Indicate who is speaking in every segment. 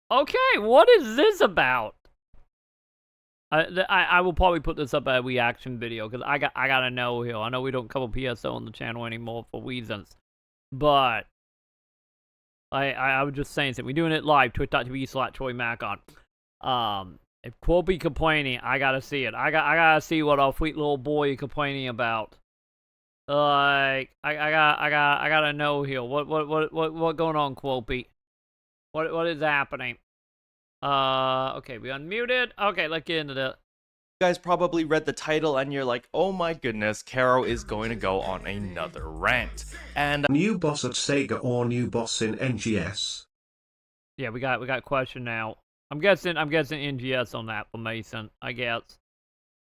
Speaker 1: Okay, what is this about? I will probably put this up as a reaction video because I gotta know here. I know we don't cover PSO on the channel anymore for reasons, but I was just saying that we're doing it live. Twitch.tv/troymaconn. If Quilpy complaining, I gotta see it. I gotta see what our sweet little boy is complaining about. Like I gotta know here. What going on, Quilpy? What is happening? Okay, we unmuted. Okay, let's get into this.
Speaker 2: You guys probably read the title and you're like, oh my goodness, Kero is going to go on another rant. And
Speaker 3: new boss at SEGA or new boss in NGS?
Speaker 1: Yeah, we got a question now. I'm guessing NGS on that for Mason, I guess.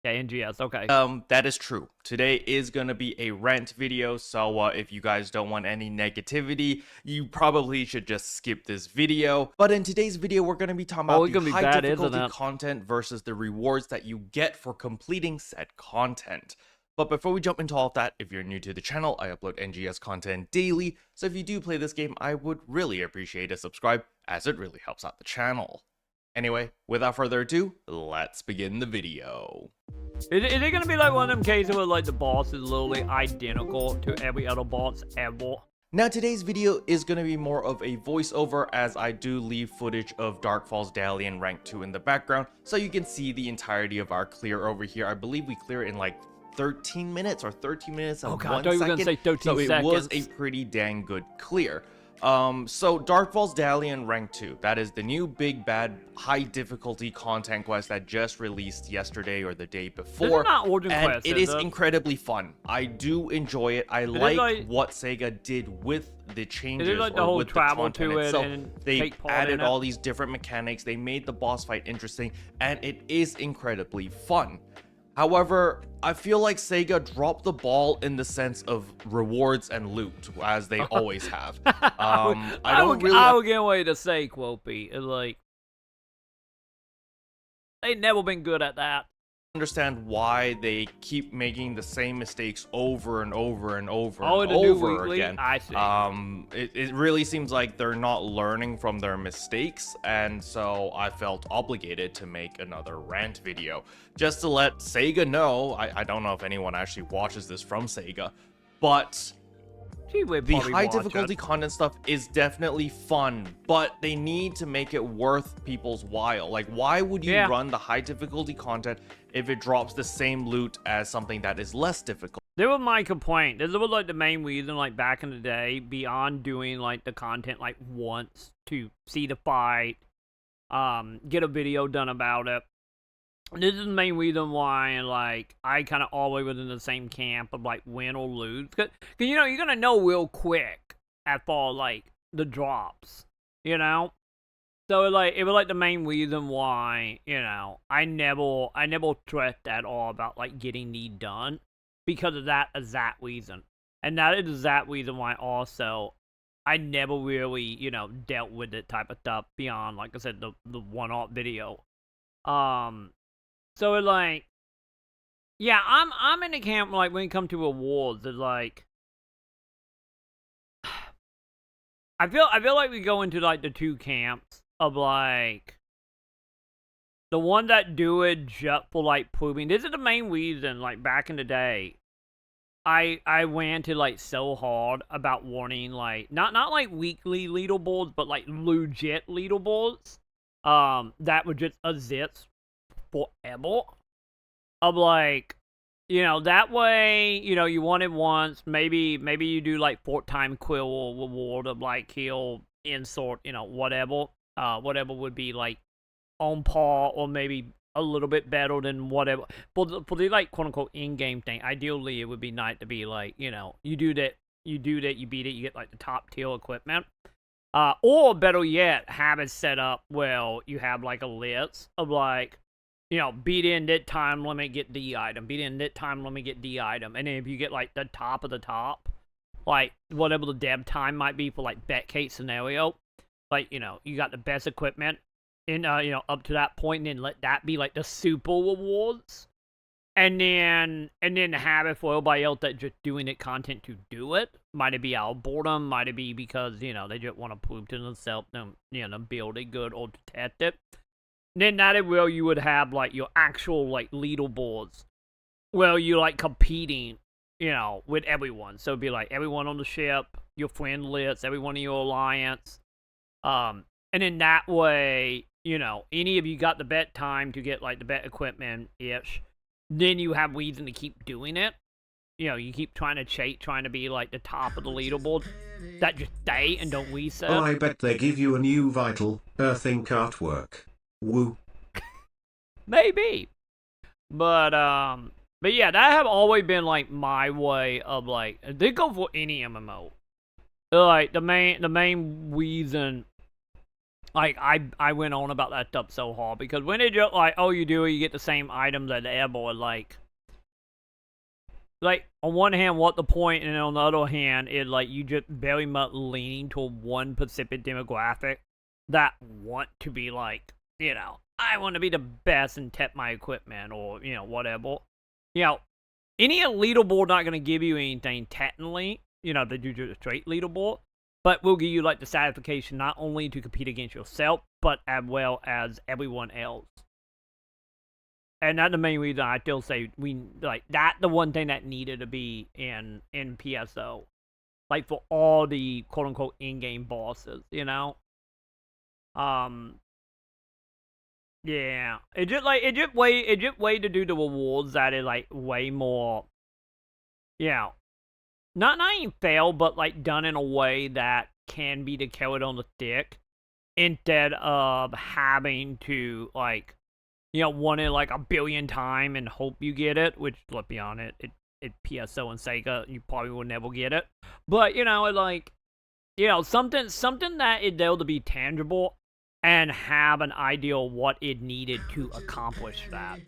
Speaker 1: Yeah, NGS, okay.
Speaker 2: that is true. Today is going to be a rant video, so if you guys don't want any negativity, you probably should just skip this video. But in today's video, we're going to be talking about the high difficulty content versus the rewards that you get for completing said content. But before we jump into all of that, if you're new to the channel, I upload NGS content daily, so if you do play this game, I would really appreciate a subscribe, as it really helps out the channel. Anyway, without further ado, let's begin the video.
Speaker 1: Is it gonna be like one of them cases where like the boss is literally identical to every other boss ever?
Speaker 2: Now today's video is going to be more of a voiceover, as I do leave footage of Dark Falls Dalian Rank 2 in the background, so you can see the entirety of our clear over here. I believe we clear in like 13 minutes or 13 minutes and 1 second.
Speaker 1: I thought you were gonna say 13
Speaker 2: so
Speaker 1: seconds.
Speaker 2: It was a pretty dang good clear. So Dark Falls Dalian Rank 2, that is the new big bad high difficulty content quest that just released yesterday or the day before. And it is incredibly fun. I do enjoy it. I like what SEGA did with the changes,
Speaker 1: like the whole
Speaker 2: with
Speaker 1: travel
Speaker 2: the content
Speaker 1: to it
Speaker 2: itself.
Speaker 1: and
Speaker 2: They added all these different mechanics. They made the boss fight interesting, and it is incredibly fun. However, I feel like SEGA dropped the ball in the sense of rewards and loot, as they always have. I
Speaker 1: would get away to say, Quilpy, like, they've never been good at that.
Speaker 2: Understand why they keep making the same mistakes over and over and over and over again.
Speaker 1: I see.
Speaker 2: It really seems like they're not learning from their mistakes, and so I felt obligated to make another rant video just to let SEGA know. I don't know if anyone actually watches this from SEGA, but the high difficulty content stuff is definitely fun, but they need to make it worth people's while. Like, why would you run the high difficulty content if it drops the same loot as something that is less difficult?
Speaker 1: That was my complaint. This was like the main reason, like back in the day, beyond doing like the content like once to see the fight, get a video done about it. This is the main reason why, like, I kind of always was in the same camp of, like, win or lose. Because, you know, you're going to know real quick at fall, like, the drops, you know? So, like, it was, like, the main reason why, you know, I never stressed at all about, like, getting these done. Because of that exact reason. And that is the exact reason why, also, I never really, you know, dealt with that type of stuff beyond, like I said, the one-off video. So it like, yeah, I'm in the camp like when it comes to awards, it's like, I feel like we go into like the two camps of like, the one that do it just for like proving. This is the main reason, like back in the day, I ranted like so hard about wanting like not like weekly leaderboards, but like legit leaderboards, that would just exist forever. Of like, you know, that way, you know, you want it once, maybe you do like 4-time quill reward of like kill, insert, you know, whatever whatever would be like on par or maybe a little bit better than whatever. For the like quote unquote in-game thing, ideally it would be nice to be like, you know, you beat it, you get like the top tier equipment. Or better yet, have it set up where you have like a list of like, you know, beat in that time limit, get D item. Beat in that time limit, get D item. And then if you get like the top of the top, like whatever the dev time might be for like bet case scenario, like, you know, you got the best equipment in, you know, up to that point, and then let that be like the super rewards. and then have it for everybody else that just doing it content to do it. Might it be out of boredom, might it be because, they just want to prove to themselves, build it good or to test it. And then that is where you would have, like, your actual, like, leaderboards, where you like, competing, with everyone. So it'd be, like, everyone on the ship, your friend list, everyone in your alliance. And in that way, any of you got the bet time to get, like, the bet equipment-ish, then you have reason to keep doing it. You keep trying to be, like, the top of the leaderboard. That just stay and don't reset.
Speaker 3: Oh, I bet they give you a new vital, earthing artwork. Woo.
Speaker 1: Maybe. But yeah, that have always been, like, my way of, like, they go for any MMO. Like, the main reason, like, I went on about that stuff so hard, because when they just, like, oh, you get the same items as ever, like, on one hand, what the point, and on the other hand, is, like, you just very much leaning toward one specific demographic that want to be, like, I want to be the best and test my equipment, or, whatever. Any leaderboard not going to give you anything, technically, they do just a straight leaderboard, but will give you, like, the satisfaction not only to compete against yourself, but as well as everyone else. And that's the main reason I still say that's the one thing that needed to be in PSO. Like, for all the quote-unquote in-game bosses, Yeah. It just way to do the rewards that is, like, way more, not even fail, but, like, done in a way that can be the carrot on the stick, instead of having to, like, want it, like, a billion times and hope you get it, which, let's be honest, it PSO and SEGA, you probably will never get it. But, something that is there to be tangible and have an idea of what it needed to accomplish that.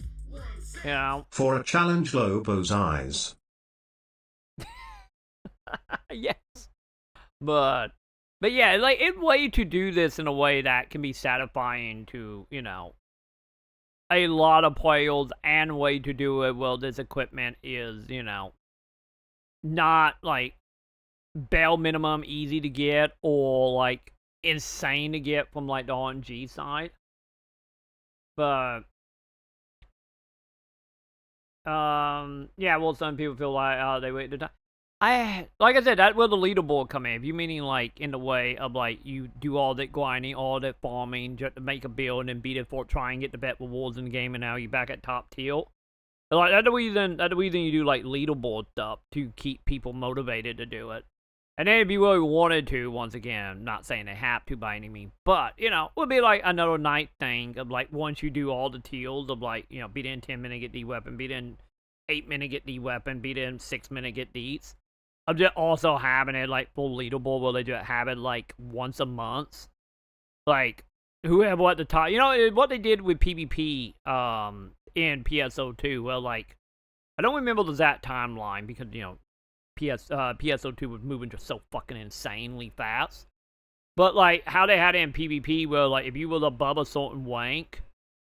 Speaker 3: For a challenge, Lobo's eyes.
Speaker 1: Yes. But yeah, like, it's way to do this in a way that can be satisfying to, a lot of players, and way to do it well, this equipment is, not, like, bare minimum easy to get, or, like, insane to get from, like, the RNG side. But yeah, well, some people feel like, they wait the time. Like I said, that's where the leaderboard come in. If you meaning, like, in the way of, like, you do all that grinding, all that farming, just to make a build and then beat it for try and get the bet rewards in the game, and now you're back at top tier. Like, that's the reason you do, like, leaderboard stuff, to keep people motivated to do it. And then if you really wanted to, once again, not saying they have to by any means, but, it would be, like, another night thing of, like, once you do all the tiers of, like, beat in 10 minute, get the weapon, beat in 8 minute, get the weapon, beat in 6 minute, get these. I'm just also having it, like, full leaderboard, where they just have it, like, once a month. Like, whoever at the top, what they did with PvP, in PSO2, well, like, I don't remember the exact timeline, because, PSO2 was moving just so fucking insanely fast. But, like, how they had it in PvP, where, like, if you were above a certain rank,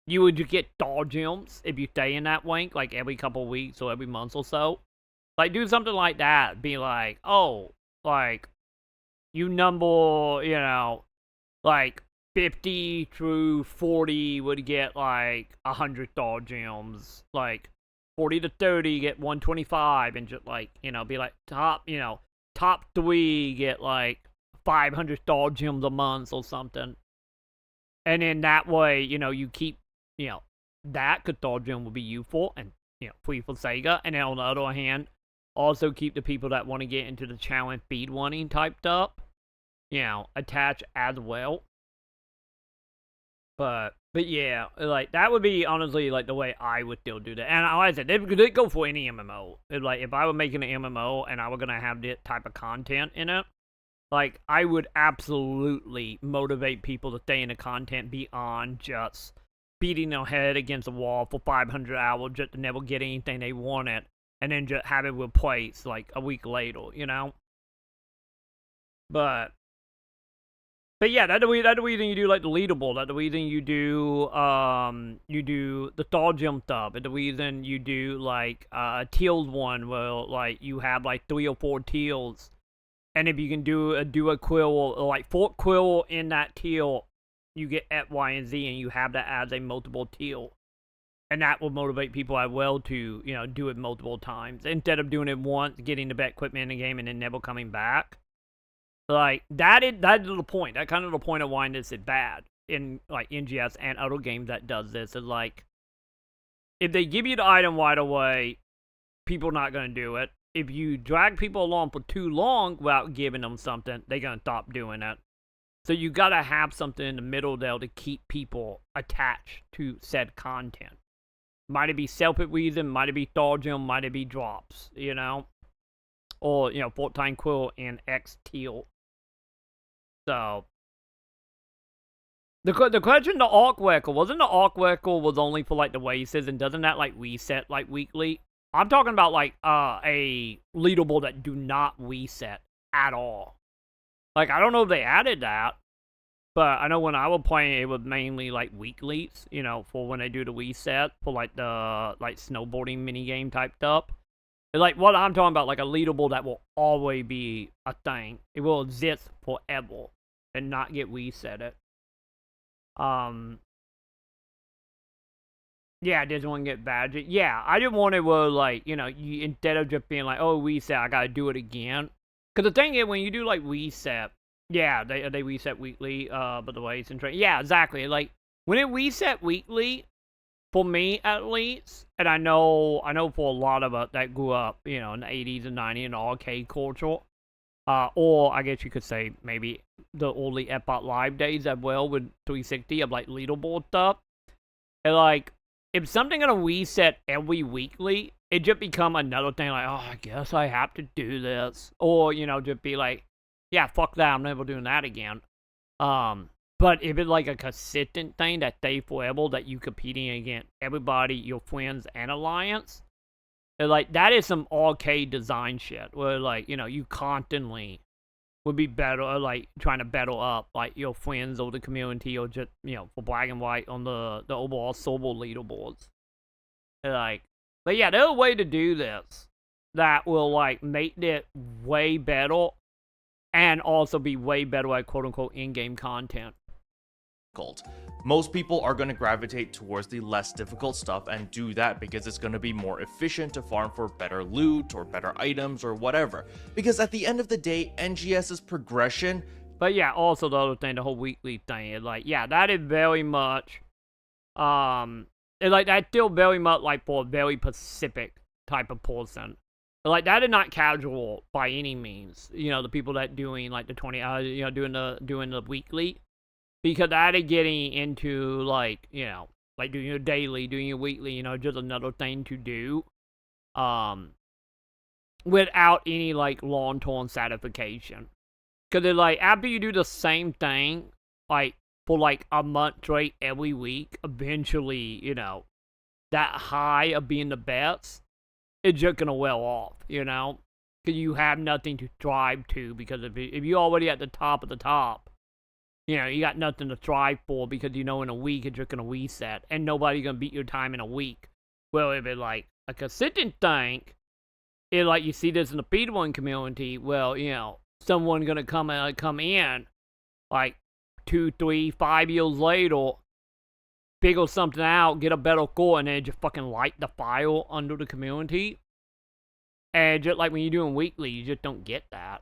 Speaker 1: you would just get star gems if you stay in that rank, like, every couple weeks or every month or so. Like, do something like that. Be like, oh, like, you number, like, 50 through 40 would get, like, 100 star gems. Like, 40 to 30 get 125, and just, like, be like, top 3 get, like, 500 star gems a month or something. And in that way, you keep, that star gem will be useful and, free for SEGA. And then on the other hand, also keep the people that want to get into the challenge speed running type stuff, attached as well. But yeah, like, that would be honestly, like, the way I would still do that. And like I said, they go for any MMO. Like, if I were making an MMO and I were gonna have this type of content in it, like, I would absolutely motivate people to stay in the content beyond just beating their head against a wall for 500 hours just to never get anything they wanted, and then just have it replaced, like, a week later, But But yeah, that's the reason you do like the leaderboard. That's the reason you do the Star Gem stuff. And the reason you do like Teals one where like you have like 3 or 4 Teals. And if you can do a quill or like 4 quill in that teal, you get X, Y, and Z, and you have that as a multiple teal. And that will motivate people as well to, you know, do it multiple times. Instead of doing it once, getting the best equipment in the game, and then never coming back. Like, that is the point. That kind of the point of why this is bad in, like, NGS and other games that does this. Is like, if they give you the item right away, people are not going to do it. If you drag people along for too long without giving them something, they're going to stop doing it. So you got to have something in the middle there to keep people attached to said content. Might it be selfish reason, might it be Star Gem, might it be drops, you know? Or, you know, 4-time quill and X teal. So, the question, the arc record, wasn't the arc record was only for, like, the races, and doesn't that, like, reset, like, weekly? I'm talking about, like, a leaderboard that do not reset at all. Like, I don't know if they added that, but I know when I was playing, it was mainly, like, weeklies, you know, for when they do the reset, for, like, the, like, snowboarding minigame type stuff. It's like, what I'm talking about, like, a leaderboard that will always be a thing. It will exist forever. And not get reset. Yeah, does one get badges? Yeah, I just wanted where, like, you know, you instead of just being like, oh, reset, I gotta do it again. Because the thing is, when you do, like, reset, yeah, they reset weekly, but the way it's in train. Yeah, exactly. Like, when it reset weekly, for me at least, and I know for a lot of us that grew up, you know, in the 80s and 90s in arcade culture, or I guess you could say maybe the early Xbox Live days as well with 360 of like leaderboard stuff. And like, if something gonna reset every weekly, it just become another thing like, oh, I guess I have to do this. Or, you know, just be like, yeah, fuck that, I'm never doing that again. But if it's like a consistent thing that stays forever, that you competing against everybody, your friends and alliance, like, that is some arcade design shit, where, like, you know, you constantly would be better, like, trying to battle up, like, your friends or the community, or just, you know, for black and white on the overall server leaderboards. Like, but yeah, there's a way to do this that will, like, make it way better, and also be way better at quote-unquote in-game content.
Speaker 2: Most people are going to gravitate towards the less difficult stuff and do that because it's going to be more efficient to farm for better loot or better items or whatever. Because at the end of the day, NGS's progression...
Speaker 1: But yeah, also the other thing, the whole weekly thing, is like, yeah, that is very much, it's like, that's still very much like for a very specific type of person. Like, that is not casual by any means. You know, the people that doing like the 20, you know, doing the weekly. Because that is getting into, like, you know, like doing your daily, doing your weekly, you know, just another thing to do. Without any, like, long-term satisfaction. Because it's like, after you do the same thing, like, for, like, a month straight every week, eventually, you know, that high of being the best, it's just gonna well off, you know? Because you have nothing to strive to, because if you're already at the top of the top, you know, you got nothing to strive for, because you know in a week it's just going to reset, and nobody's going to beat your time in a week. Well, if it's like a consistent thing, it's like you see this in the speedrun community, well, you know, someone going to come in, like 2, 3, 5 years later, figure something out, get a better score, and then just fucking light the file under the community. And just like when you're doing weekly, you just don't get that.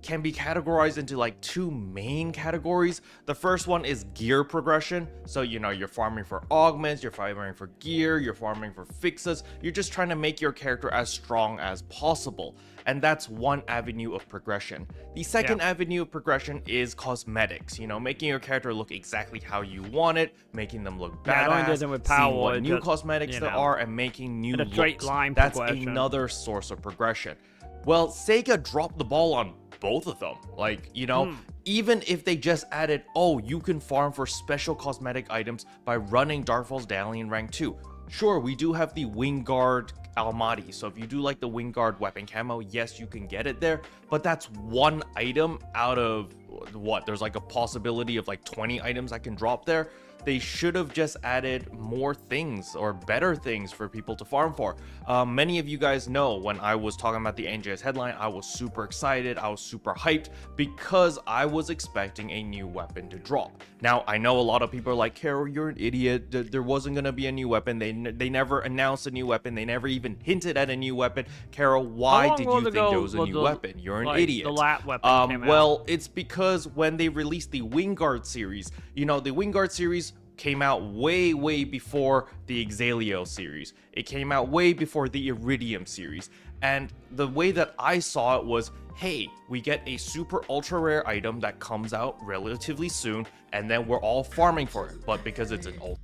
Speaker 2: Can be categorized into like 2 main categories. The first one is gear progression. So, you know, you're farming for augments, you're farming for gear, you're farming for fixes. You're just trying to make your character as strong as possible. And that's one avenue of progression. The second avenue of progression is cosmetics. You know, making your character look exactly how you want it, making them look badass,
Speaker 1: with power,
Speaker 2: seeing what new cosmetics there are, and making new looks. That's another source of progression. Well, SEGA dropped the ball on both of them. Like, you know, even if they just added, oh, you can farm for special cosmetic items by running Darkfall's Daily in rank 2. Sure, we do have the Wingguard Almaty, so if you do like the Wingguard weapon camo, yes, you can get it there, but that's one item out of what, there's like a possibility of like 20 items I can drop there. They should have just added more things or better things for people to farm for. Many of you guys know when I was talking about the NGS headline, I was super excited, I was super hyped because I was expecting a new weapon to drop. Now, I know a lot of people are like, Kero, you're an idiot, there wasn't gonna be a new weapon, they never announced a new weapon, they never even hinted at a new weapon. Kero, why did you think there was a new weapon? You're an idiot.
Speaker 1: The lat weapon came
Speaker 2: well,
Speaker 1: out.
Speaker 2: it's because when they released the Wingard series, you know, the Wingard series came out way before the Exalio series. It came out way before the Iridium series. And the way that I saw it was, hey, we get a super ultra rare item that comes out relatively soon, and then we're all farming for it. But because it's an ultra...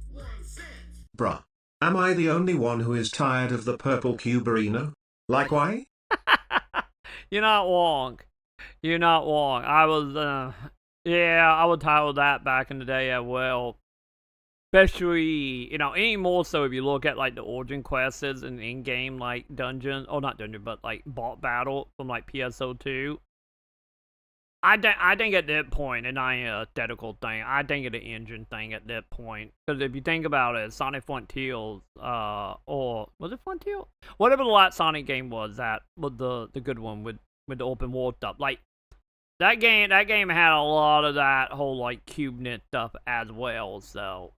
Speaker 3: Bruh. Am I the only one who is tired of the purple cuberino? Like why?
Speaker 1: You're not wrong. You're not wrong. I was, yeah, I was tired of that back in the day as well. Especially, you know, any more so if you look at, like, the origin quests and in-game, like, dungeon, or not dungeon, but, like, bot battle from, like, PSO2. I think at that point, and I ain't a technical thing, I think it's an engine thing at that point. Because if you think about it, Sonic Frontiers, or, was it Frontier? Whatever the last Sonic game was, that was the good one with the open world stuff. Like, that game had a lot of that whole, like, CubeNet stuff as well, so...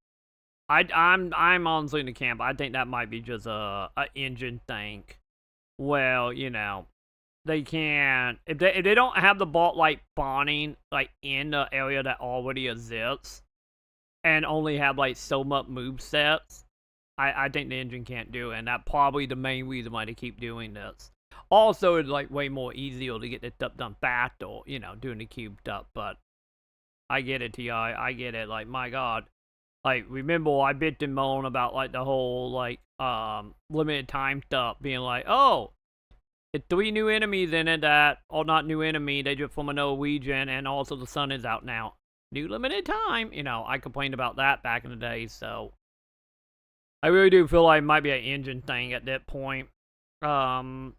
Speaker 1: I'm honestly in the camp. I think that might be just a engine thing. Well, you know, they can't if they don't have the bot like spawning like in the area that already exists, and only have like so much move sets. I think the engine can't do it, and that's probably the main reason why they keep doing this. Also, it's like way more easier to get this stuff done faster, you know, doing the cube stuff. But I get it, Ti. I get it. Like, my God. Like, remember, I bitched and moaned about, like, the whole, like, limited time stuff, being like, oh, it's 3 new enemies in it that, or not new enemy, they just from a Norwegian, and also the sun is out now. New limited time, you know, I complained about that back in the day, so. I really do feel like it might be an engine thing at that point. Oh,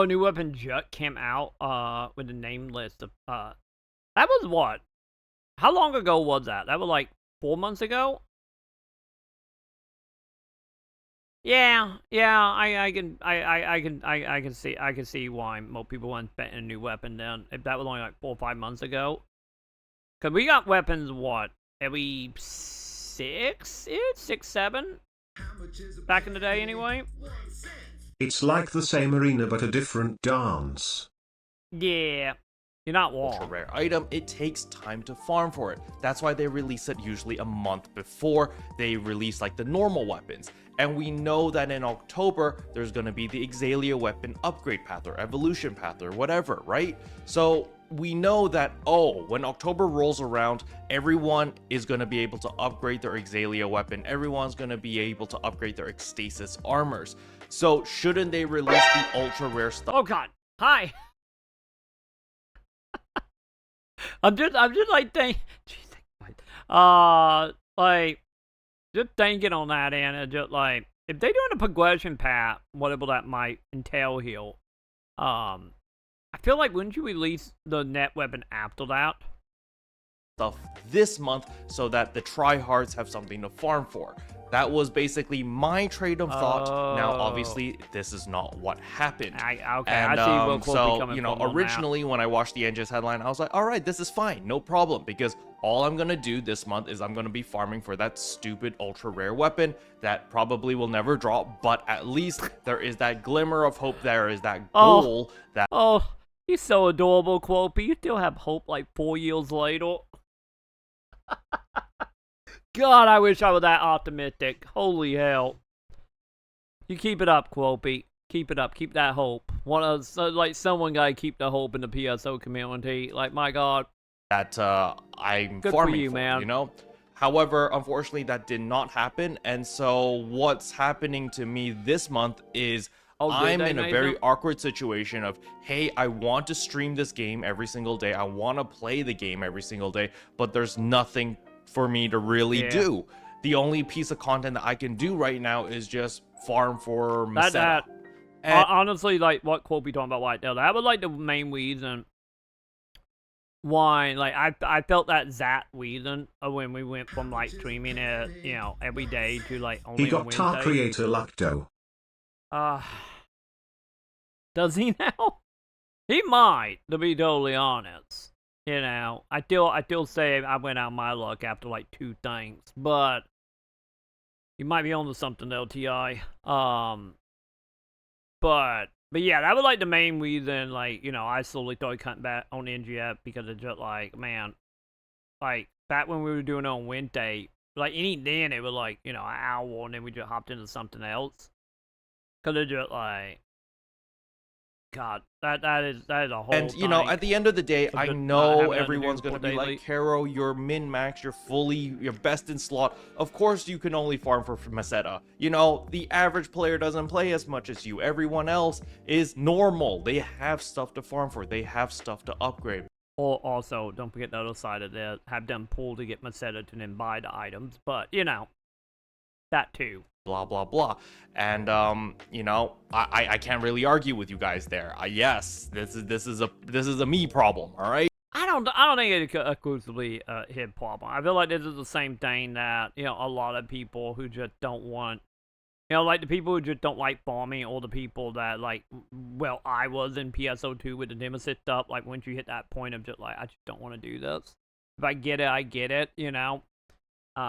Speaker 1: new weapon Jut came out, with the name list of, that was what? How long ago was that? That was like 4 months ago? Yeah, I can see why most people want a new weapon then. If that was only like 4 or 5 months ago. Cause we got weapons what? Every 6, 7? Back in the day anyway?
Speaker 3: It's like the same arena but a different dance.
Speaker 1: Yeah. You're not wrong.
Speaker 2: Ultra rare item, it takes time to farm for it. That's why they release it usually a month before they release like the normal weapons. And we know that in October, there's going to be the Exalio weapon upgrade path or evolution path or whatever, right? So we know that, oh, when October rolls around, everyone is going to be able to upgrade their Exalio weapon. Everyone's going to be able to upgrade their Ecstasis armors. So shouldn't they release the ultra rare stuff?
Speaker 1: Oh God, hi. I'm just like like just thinking on that end, and just like if they're doing a progression path, whatever that might entail here, I feel like wouldn't you release the net weapon after that?
Speaker 2: Stuff this month so that the tryhards have something to farm for. That was basically my trade of thought. Now, obviously, this is not what happened.
Speaker 1: I see where Colby coming
Speaker 2: you know,
Speaker 1: from
Speaker 2: originally when I watched the NGS headline, I was like, all right, this is fine, no problem, because all I'm gonna do this month is I'm gonna be farming for that stupid ultra rare weapon that probably will never drop, but at least there is that glimmer of hope. There is that goal that.
Speaker 1: Oh, he's so adorable, Quopy. You still have hope like 4 years later. God, I wish I was that optimistic. Holy hell. You keep it up, Quopy. Keep it up. Keep that hope. Like, someone gotta keep the hope in the PSO community. Like, my God.
Speaker 2: That I'm
Speaker 1: Good
Speaker 2: farming
Speaker 1: for you, man.
Speaker 2: you know? However, unfortunately, that did not happen. And so what's happening to me this month is I'm in a very awkward situation of, hey, I want to stream this game every single day. I want to play the game every single day, but there's nothing for me to really do. The only piece of content that I can do right now is just farm for Meseta.
Speaker 1: Honestly, like what Quopy talking about right there, that was like the main reason one, like, I felt that reason when we went from, like, streaming it, you know, every day to, like,
Speaker 3: He
Speaker 1: only on
Speaker 3: got tar
Speaker 1: Wednesday.
Speaker 3: creator luck though.
Speaker 1: Does he now? He might, to be totally honest. You know, I still say I went out my luck after, like, 2 things, but you might be onto something, LTI. But yeah, that was, like, the main reason, like, you know, I slowly started cutting back on NGF because it's just, like, man, like, back when we were doing it on Wednesday, like, any then it was, like, you know, an hour, and then we just hopped into something else. Because it's just, like, God, that is a whole
Speaker 2: And, you know, at the end of the day, I know everyone's going to be like, Kero, you're min-max, you're best in slot. Of course you can only farm for Meseta. You know, the average player doesn't play as much as you. Everyone else is normal. They have stuff to farm for. They have stuff to upgrade.
Speaker 1: Or also, don't forget the other side of that. Have them pull to get Meseta to then buy the items. But, you know, that too.
Speaker 2: Blah blah blah. And you know, I can't really argue with you guys there. Yes, this is a me problem, all right?
Speaker 1: I don't think it's exclusively a hit problem. I feel like this is the same thing that, you know, a lot of people who just don't want, you know, like the people who just don't like farming, or the people that, like, well, I was in PSO2 with the nemesis stuff. Like, once you hit that point of just like, I just don't want to do this. If I get it, I get it, you know. So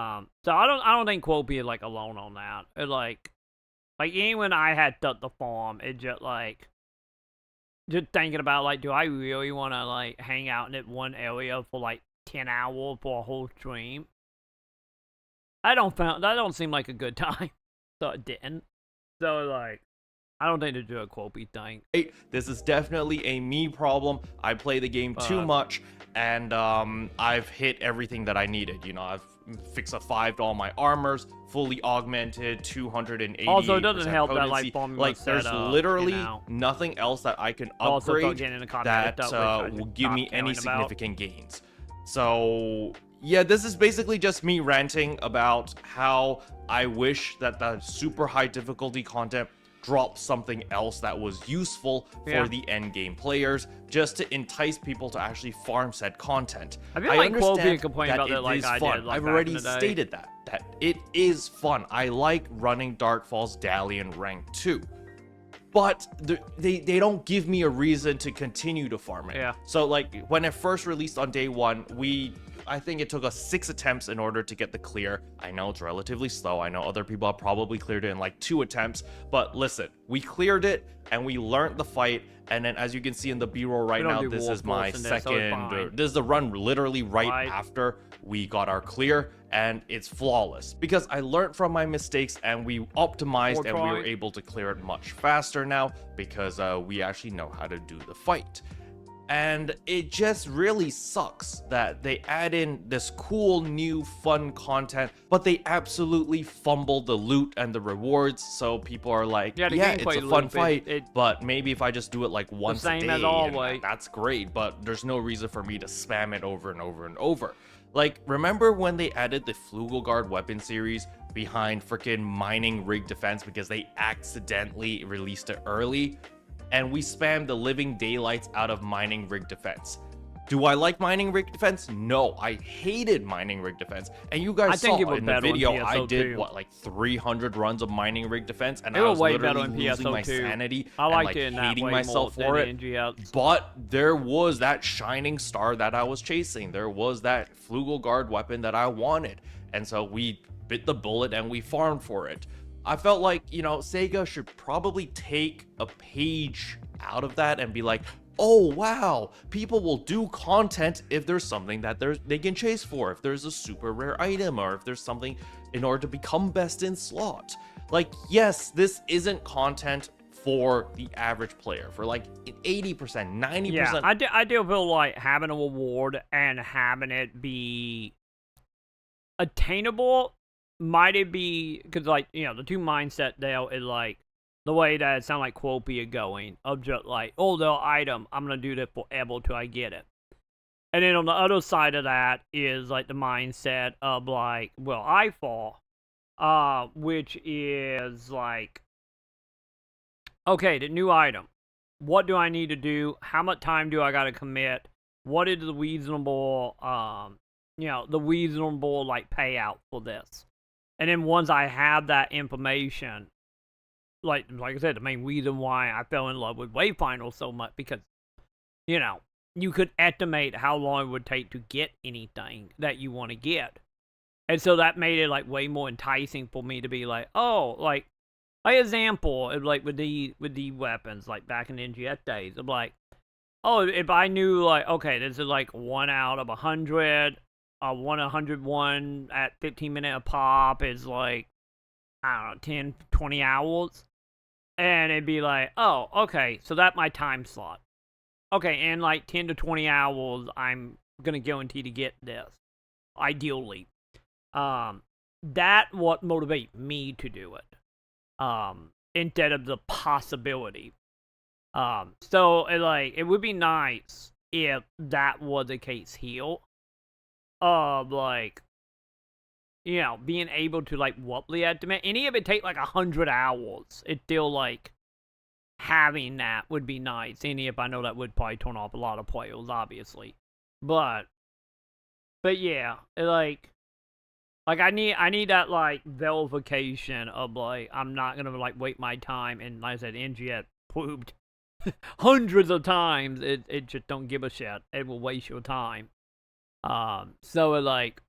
Speaker 1: I don't think Quopi is, like, alone on that. It, like even when I had the farm, it just, like, just thinking about, like, do I really want to, like, hang out in that one area for, like, 10 hours for a whole stream? That don't seem like a good time. So it didn't. So, like, I don't think to do a Quopi thing.
Speaker 2: This is definitely a me problem. I play the game too much, and I've hit everything that I needed. You know, I've fixed a 5 to all my armors, fully augmented, 280.
Speaker 1: Also, it doesn't help
Speaker 2: potency.
Speaker 1: that, like, farming
Speaker 2: like, there's literally,
Speaker 1: you know,
Speaker 2: nothing else that I can upgrade that will give me any significant gains. So yeah, this is basically just me ranting about how I wish that the super high difficulty content drop something else that was useful for the end game players, just to entice people to actually farm said content.
Speaker 1: I feel like
Speaker 2: understand
Speaker 1: complaining about that, like I did. Like,
Speaker 2: I've already stated that it is fun. I like running Darkfall's Dalian rank 2. But they don't give me a reason to continue to farm it.
Speaker 1: Yeah.
Speaker 2: So, like, when it first released on day 1, I think it took us 6 attempts in order to get the clear. I know it's relatively slow. I know other people have probably cleared it in like 2 attempts. But listen, we cleared it and we learned the fight. And then, as you can see in the B-roll right now, this is my second. This is the run literally right after we got our clear, and it's flawless because I learned from my mistakes and we optimized and we were able to clear it much faster now because we actually know how to do the fight. And it just really sucks that they add in this cool new fun content, but they absolutely fumble the loot and the rewards. So people are like, yeah, it's a fun fight, but maybe if I just do it like once a day,
Speaker 1: as always,
Speaker 2: that's great, but there's no reason for me to spam it over and over and over. Like, remember when they added the Flugelguard weapon series behind freaking mining rig defense because they accidentally released it early? And we spammed the living daylights out of mining rig defense. Do I like mining rig defense? No, I hated mining rig defense. And you guys saw in the video, I did, what, like 300 runs of mining rig defense? And I was literally losing my sanity and like hating myself for it. But there was that shining star that I was chasing. There was that Flugelguard weapon that I wanted. And so we bit the bullet and we farmed for it. I felt like, you know, SEGA should probably take a page out of that and be like, oh wow, people will do content if there's something that they can chase for, if there's a super rare item, or if there's something in order to become best in slot. Like, yes, this isn't content for the average player, for like 80%, 90%.
Speaker 1: Yeah, I do feel like having a reward and having it be attainable. Might it be because, like, you know, the two mindset there is like the way that it sounds like Quopi are going of just like, oh, the item, I'm gonna do that forever till I get it. And then on the other side of that is like the mindset of like, well, I fall, which is like, okay, the new item, what do I need to do? How much time do I gotta commit what is the reasonable, the reasonable, like, payout for this? And then once I have that information, like I said, the main reason why I fell in love with Wayfinder so much, because, you could estimate how long it would take to get anything that you want to get. And so that made it, like, way more enticing for me to be like, oh, like example, like, with the weapons, like, back in the NGS days, of like, oh, if I knew, like, okay, this is, like, 1 out of 100, 101 at 15 minutes a pop is, like, I don't know, 10, 20 hours. And it'd be like, oh, okay, so that's my time slot. Okay, in, like, 10 to 20 hours, I'm gonna guarantee to get this, ideally. That what motivate me to do it. Instead of the possibility. So, it would be nice if that was the case here. Of, like, being able to, like, roughly estimate. Any of it take, like, 100 hours. It's still, like, having that would be nice. Any if I know that would probably turn off a lot of players, obviously. But yeah, I need that, like, verification of, like, I'm not gonna, like, wait my time, and like I said, NGS proved hundreds of times it just don't give a shit. It will waste your time. So, like,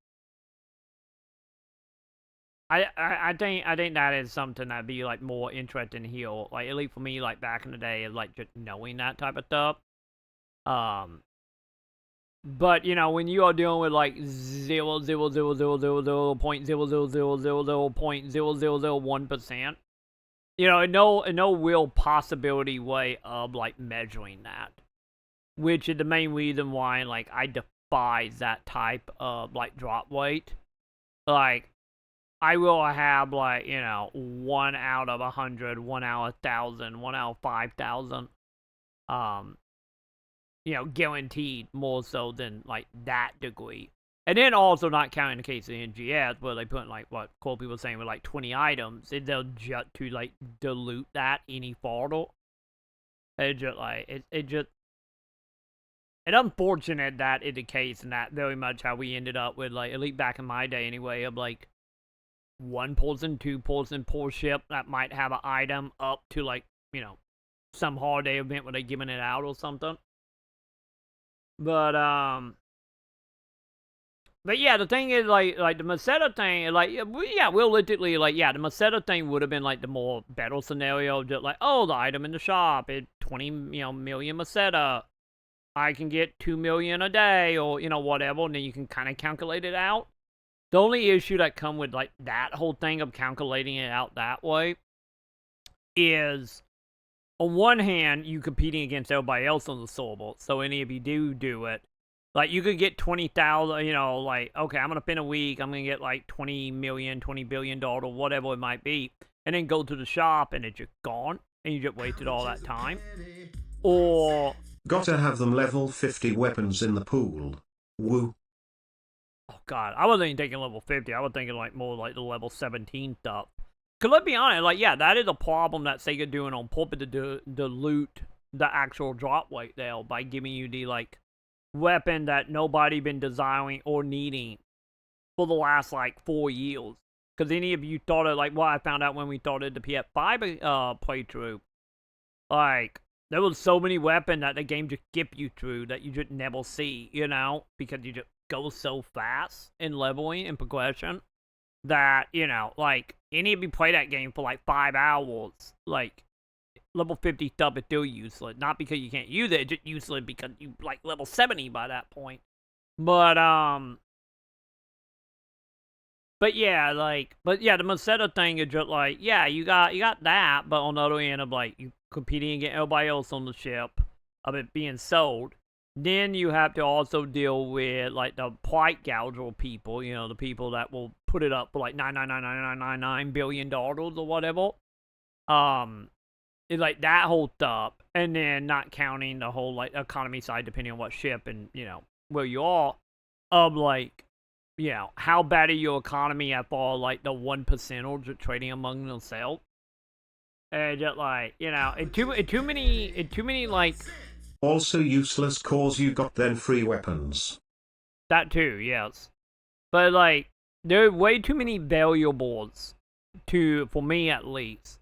Speaker 1: I think that is something that'd be, like, more interesting here. Like, at least for me, like, back in the day, is, like, just knowing that type of stuff. But, when you are dealing with, like, 0.0000000.0000001%, no real possibility way of, like, measuring that. Which is the main reason why, like, I despise that type of, like, drop rate. Like, I will have, like, 1 out of 100, 1 out of 1,000, 1 out of 5,000. Guaranteed more so than, like, that degree. And then also not counting the case of NGS, where they put, like, what Corby was saying with, like, 20 items, and they'll just to, like, dilute that any further. It's just, like, it's unfortunate that is the case, and that very much how we ended up with, like, at least back in my day anyway, of, like, 1 person, 2 person per ship that might have an item up to, like, some holiday event where they're giving it out or something. But yeah, the thing is, like the Meseta thing, like, realistically, like, yeah, the Meseta thing would have been, like, the more better scenario, just like, oh, the item in the shop is 20, million Meseta. I can get 2 million a day, or, whatever, and then you can kind of calculate it out. The only issue that come with, like, that whole thing of calculating it out that way is, on one hand, you competing against everybody else on the server. So any of you do it, like, you could get 20,000, like, okay, I'm going to spend a week, I'm going to get, like, 20 million, $20 billion, whatever it might be, and then go to the shop, and it's just gone, and you just wasted all that time. Or...
Speaker 3: Gotta have them level 50 weapons in the pool. Woo.
Speaker 1: Oh, God, I wasn't even thinking level 50, I was thinking, like, more like the level 17 stuff. Because let's be honest, like, yeah, that is a problem that SEGA doing on purpose to dilute the actual drop rate there by giving you the, like, weapon that nobody been desiring or needing for the last, like, 4 years. Because any of you thought of, like, what I found out when we started the PS5 playthrough, like, there was so many weapons that the game just skip you through that you just never see, because you just go so fast in leveling and progression. That, like, any of you play that game for, like, 5 hours, like, level 50 stuff is still useless. Not because you can't use it, it's just useless because you, like, level 70 by that point. But yeah, like, the Meseta thing is just, like, yeah, you got that, but on the other end of, like, you competing against everybody else on the ship, of it being sold. Then you have to also deal with, like, the price gouger people, the people that will put it up for, like, $9.999999 billion or whatever. It's, like, that whole stuff. And then not counting the whole, like, economy side, depending on what ship and, where you are. Of, like, how bad is your economy at all, like, the 1%ers are trading among themselves. And just, like, too many, like...
Speaker 3: Also useless cause you got then free weapons.
Speaker 1: That too, yes. But like, there are way too many valuables for me at least,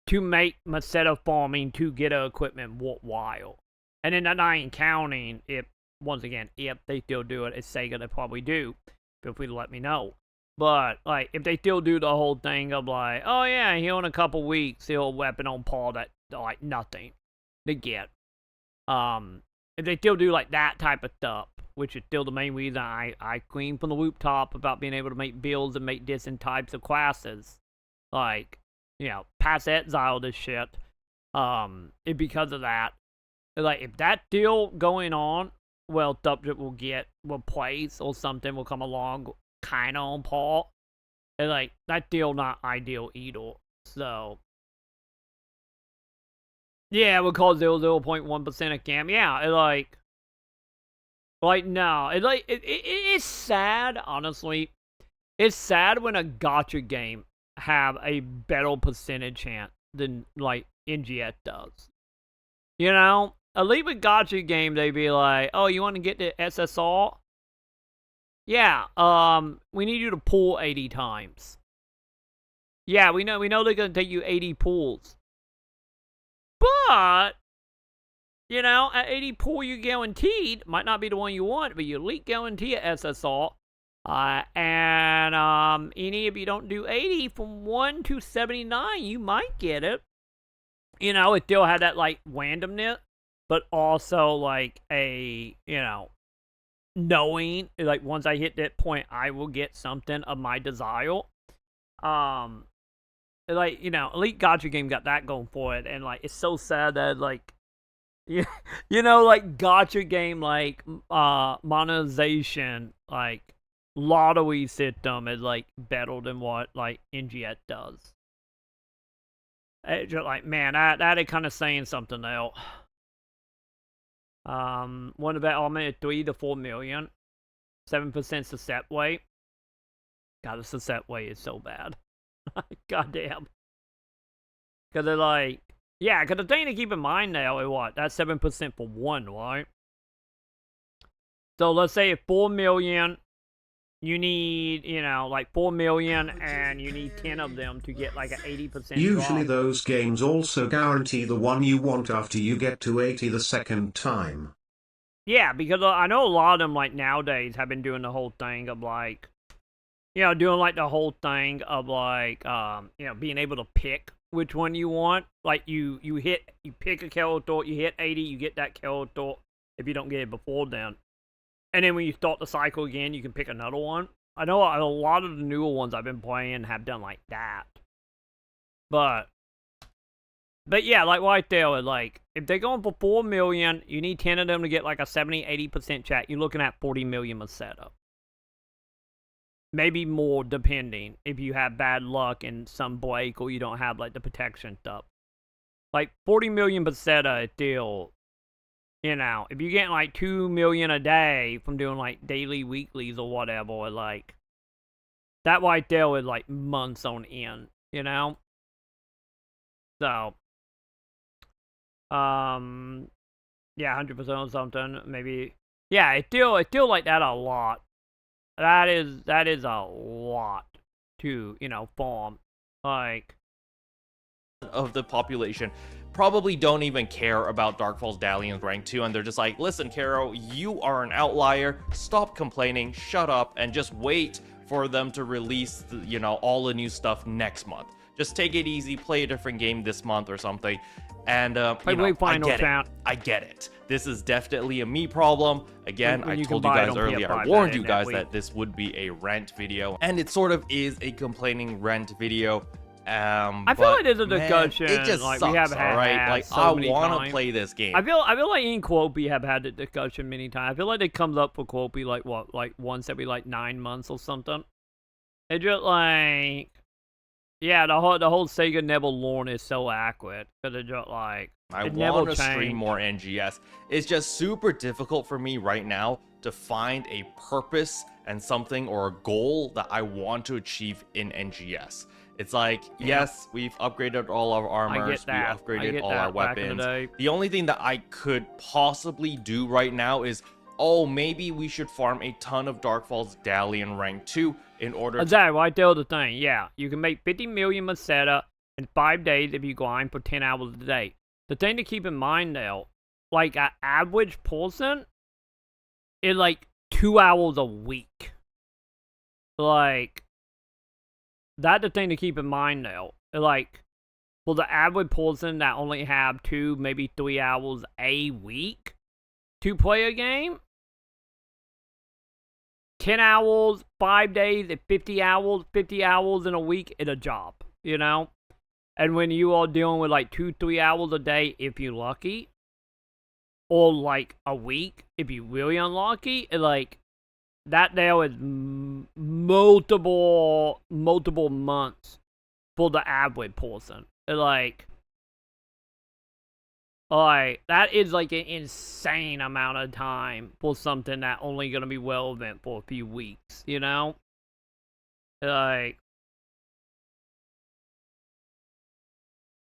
Speaker 1: to make Maceta farming to get a equipment worthwhile. And then that I ain't counting if, once again, if they still do it, it's SEGA, they probably do. Feel free to let me know. But, like, if they still do the whole thing of, like, oh yeah, here in a couple weeks, he'll a weapon on Paul that, like, nothing to get. If they still do, like, that type of stuff, which is still the main reason I scream from the rooftop about being able to make builds and make different types of classes. Like, you know, pass exile this shit. It's because of that. Like, if that's still going on, well, subject will get replaced or something will come along kind of on Paul. And, like, that's still not ideal either. So, yeah, we'll call 0.1% a scam. Yeah, it, like, no. It's sad, honestly. It's sad when a gacha game have a better percentage chance than, like, NGS does. You know? A leave with gacha game, they be like, oh, you want to get the SSR? Yeah, we need you to pull 80 times. Yeah, we know they're gonna take you 80 pulls. But, you know, at 80 pull you guaranteed, might not be the one you want, but you at least guarantee a SSR. And any if you don't do 80 from 1 to 79, you might get it. You know, it still had that, like, randomness, but also, like, a, you know, knowing, like, once I hit that point, I will get something of my desire. Like, you know, Elite Gacha game got that going for it, and, like, it's so sad that, like, you know, like, Gacha game, like, monetization, like, lottery system is, like, better than what, like, NGS does. It's just like, man, that is kind of saying something else. One development is 3 to 4 million. 7% success rate. God, the success rate is so bad. God damn. Because they're like, yeah, because the thing to keep in mind now is what? That's 7% for one, right? So let's say 4 million, you need, you know, like 4 million, and you need 10 of them to get like an 80%
Speaker 3: Usually
Speaker 1: drop.
Speaker 3: those games also guarantee the one you want after you get to 80 the second time.
Speaker 1: Yeah, because I know a lot of them, like, nowadays have been doing the whole thing of, like, you know, doing, like, the whole thing of, like, you know, being able to pick which one you want. Like, you pick a character, you hit 80, you get that character if you don't get it before then. And then when you start the cycle again, you can pick another one. I know a lot of the newer ones I've been playing have done like that. But yeah, like right there, like, if they're going for 4 million, you need 10 of them to get like a 70-80% chat. You're looking at 40 million a setup. Maybe more, depending if you have bad luck and some break or you don't have like the protection stuff. Like 40 million per setup is still, you know, if you're getting like 2 million a day from doing like daily, weeklies or whatever, or like that right there is like months on end, you know? So, yeah, 100% on something, maybe. Yeah, it's still like that a lot. That is a lot to, you know, farm. Like,
Speaker 2: of the population probably don't even care about Darkfall's Dalian's rank 2, and they're just like, listen, Kero, you are an outlier, stop complaining, shut up, and just wait for them to release, you know, all the new stuff next month. Just take it easy, play a different game this month or something. And, you know, I get it. This is definitely a me problem. Again, I told you guys earlier, I warned you guys that this would be a rant video, and it sort of is a complaining rant video.
Speaker 1: I feel like there's a discussion.
Speaker 2: It just
Speaker 1: like,
Speaker 2: sucks,
Speaker 1: we have
Speaker 2: all right? Like,
Speaker 1: so
Speaker 2: I want to play this game.
Speaker 1: I feel like in Keroppi have had the discussion many times. I feel like it comes up for Keroppi like what, like once every like 9 months or something. It's just like, yeah, the whole SEGA Neville lore is so accurate because it's just like,
Speaker 2: I want to stream more NGS. It's just super difficult for me right now to find a purpose and something or a goal that I want to achieve in NGS. It's like, yes, we've upgraded all our armors, we upgraded all our weapons. The only thing that I could possibly do right now is, oh, maybe we should farm a ton of Darkfall's Dalian rank 2 in order to...
Speaker 1: Exactly, right there the thing, yeah. You can make 50 million Meseta in 5 days if you grind for 10 hours a day. The thing to keep in mind, though, like, an average person is, like, 2 hours a week. Like, that's the thing to keep in mind, though. Like, for the average person that only have 2, maybe 3 hours a week to play a game, 10 hours, 5 days, and 50 hours in a week is a job, you know? And when you are dealing with like 2-3 hours a day, if you're lucky, or like a week, if you're really unlucky, like, that there is multiple months for the average person. Like, that is like an insane amount of time for something that only gonna be relevant for a few weeks, you know? Like,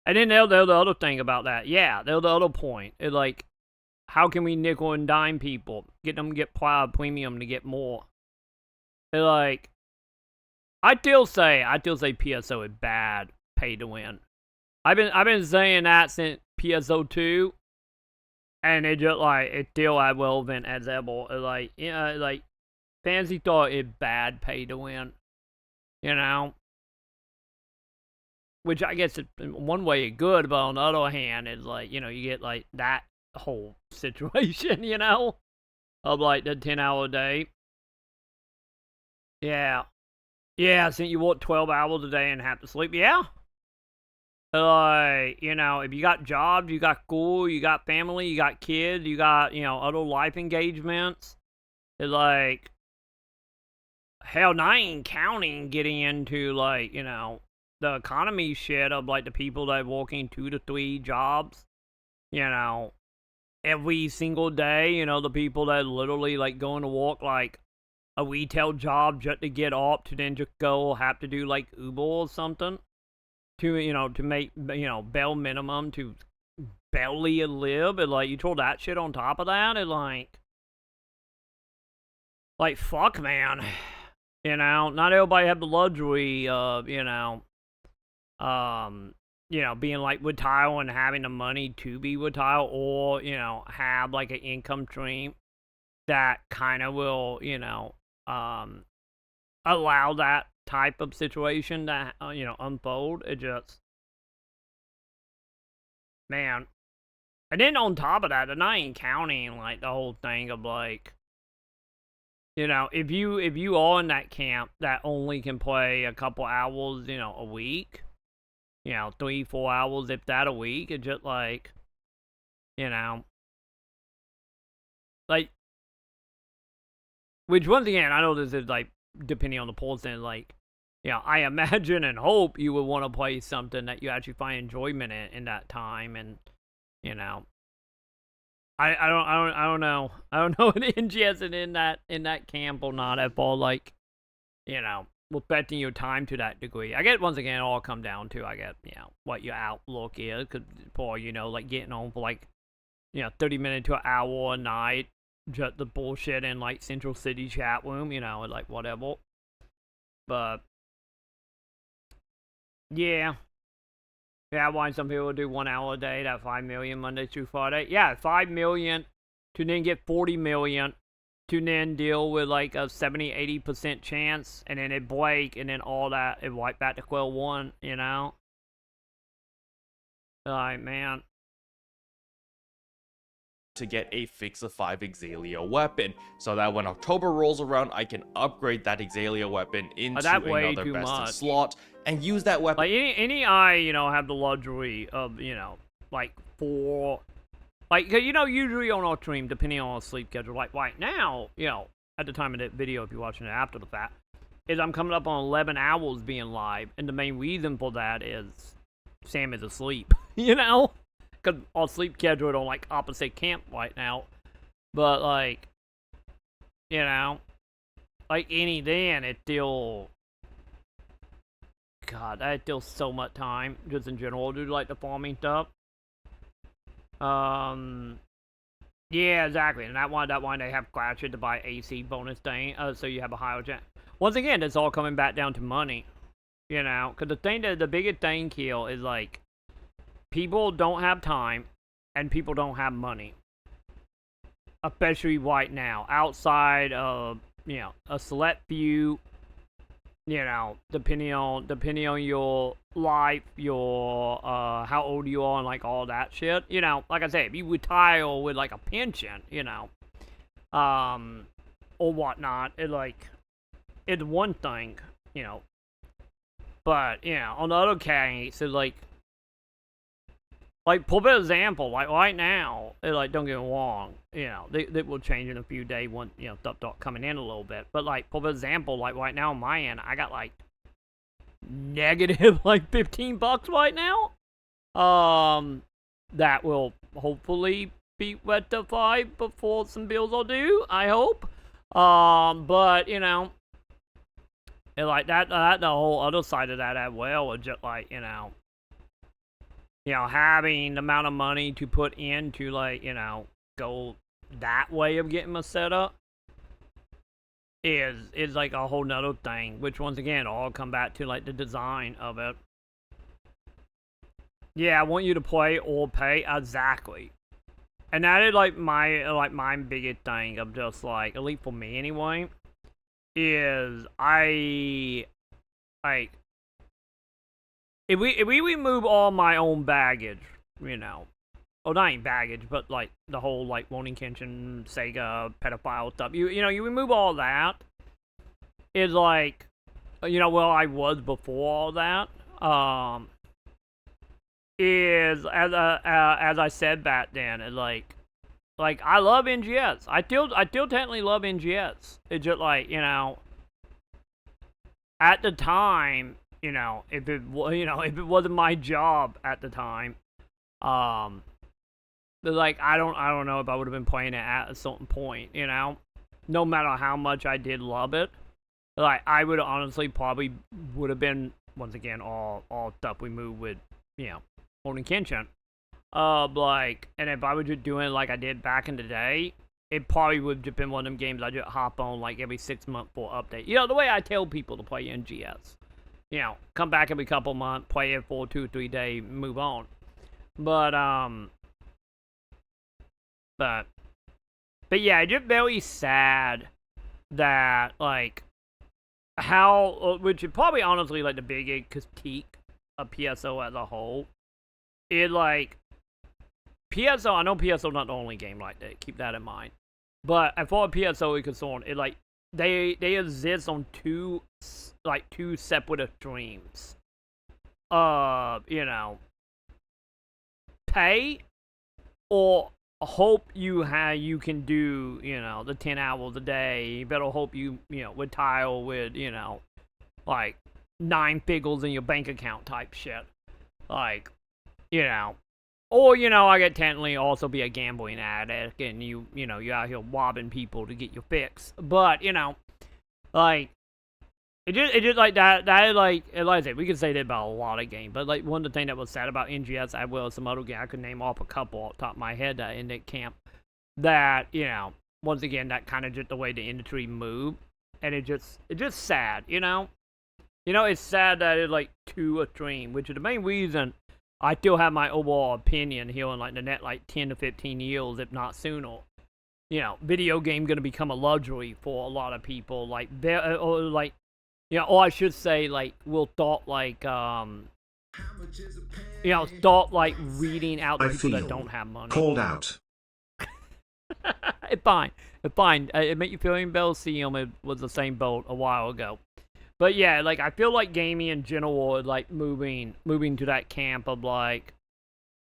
Speaker 1: and then there's the other thing about that. Yeah, there's the other point. It's like, how can we nickel and dime people? Get them to get premium to get more. It's like, I still say PSO is bad pay to win. I've been saying that since PSO2, and it just like it's still as relevant as ever. It's like, like Phantasy Star is bad pay to win, you know. Which I guess in one way is good, but on the other hand, it's like, you know, you get like that whole situation, you know, of like the 10-hour day. Yeah, since you work 12 hours a day and have to sleep. Yeah. Like, you know, if you got jobs, you got school, you got family, you got kids, you got, you know, other life engagements. It's like, hell, not even counting getting into, like, you know, the economy shit of, like, the people that are working 2 to 3 jobs, you know, every single day. You know, the people that literally, like, going to work, like, a retail job just to get up to then just go have to do, like, Uber or something. To, you know, to make, you know, bare minimum to barely live, and like, you throw that shit on top of that, and like, fuck, man. You know, not everybody have the luxury of, you know, being like retired and having the money to be retired, or, you know, have like an income stream that kind of will, you know, allow that type of situation to, you know, unfold. It just, man. And then on top of that, they're not even counting like the whole thing of like, you know, if you are in that camp that only can play a couple hours, you know, a week, you know, 3-4 hours, if that, a week, it's just like, you know, like, which once again, I know this is like depending on the person, like, you know, I imagine and hope you would want to play something that you actually find enjoyment in that time, and, you know, I don't know if NGS is in that camp or not at all, like, you know, respecting your time to that degree. I guess once again, it all come down to, I guess, you know, what your outlook is, because, for, you know, like getting on for like, you know, 30 minutes to an hour a night, just the bullshit in like Central City chat room, you know, like whatever. But yeah, why some people do 1 hour a day, that 5 million Monday through Friday. Yeah, 5 million to then get 40 million to then deal with like a 70-80% chance, and then it break, and then all that, it wipe back to square one, you know? Like, man.
Speaker 2: To get a fix of 5 Exalia weapon, so that when October rolls around, I can upgrade that Exalia weapon into another best in slot and use that weapon.
Speaker 1: Like, any eye, you know, have the luxury of, you know, like, 4, like, you know, usually on our stream, depending on our sleep schedule, like right now, you know, at the time of that video, if you're watching it after the fact, is I'm coming up on 11 hours being live, and the main reason for that is Sam is asleep, you know? Because our sleep schedule on, like, opposite camp right now. But, like, you know, like, any then, it's still God, I still so much time just in general to do like the farming stuff. Yeah, exactly. And that one they have Gacha to buy AC bonus thing, so you have a higher chance. Once again, it's all coming back down to money, you know. Because the biggest thing here is like people don't have time, and people don't have money, especially right now. Outside of a select few, depending on your life, your how old you are, and like all that shit. Like I said, if you retire with like a pension, or whatnot, it's one thing, but on the other case, it's like for example, like right now, don't get me wrong, they will change in a few days once stuff start coming in a little bit. But like for example, like right now on my end, I got like negative like $15 right now. That will hopefully be rectified before some bills are due, I hope. But and like that the whole other side of that as well is just like having the amount of money to put into like go that way of getting a setup is like a whole nother thing, which once again all come back to like the design of it. Yeah, I want you to play or pay, exactly. And that is like my biggest thing of just like, at least for me anyway, is I like if we remove all my own baggage, or not even baggage, but like the whole like Ronin Kenshin, SEGA, pedophile stuff. You remove all that. It's like, well, I was before all that. Is as I said back then, it's like I love NGS. I still technically love NGS. It's just like at the time, if it wasn't my job at the time, like I don't know if I would have been playing it at a certain point, no matter how much I did love it. Like I would honestly probably would have been, once again, all stuff we moved with, Ronin Kenshin. Like, and if I was just doing it like I did back in the day, it probably would have just been one of them games I just hop on like every 6 months for update. The way I tell people to play NGS. Come back every couple months, play it for 2 or 3 days, move on. But yeah, it's just very sad that like how, which is probably honestly like the biggest critique of PSO as a whole, is like PSO. I know PSO not the only game like that. Keep that in mind. But as far as PSO is concerned, it like they exist on two separate streams. Pay or hope you can do the 10 hours a day. You better hope you retire with like 9 figures in your bank account type shit. Like or I could technically also be a gambling addict and you out here robbing people to get your fix. But like it just like that like I said, we could say that about a lot of games, but like one of the things that was sad about NGS as well as some other game, I could name off a couple off the top of my head that in that camp, that once again, that kind of just the way the industry moved, and it's just sad, it's sad that it's like too extreme, which is the main reason I still have my overall opinion here in like the net like 10 to 15 years, if not sooner. Video game gonna become a luxury for a lot of people, like or like. Or I should say, like, we'll start, like, start, like, reading out to people that don't have money.
Speaker 3: Called out.
Speaker 1: It's fine. It make you feel even better seeing him. It was the same boat a while ago. But, yeah, like, I feel like gaming in general is, like, moving to that camp of, like,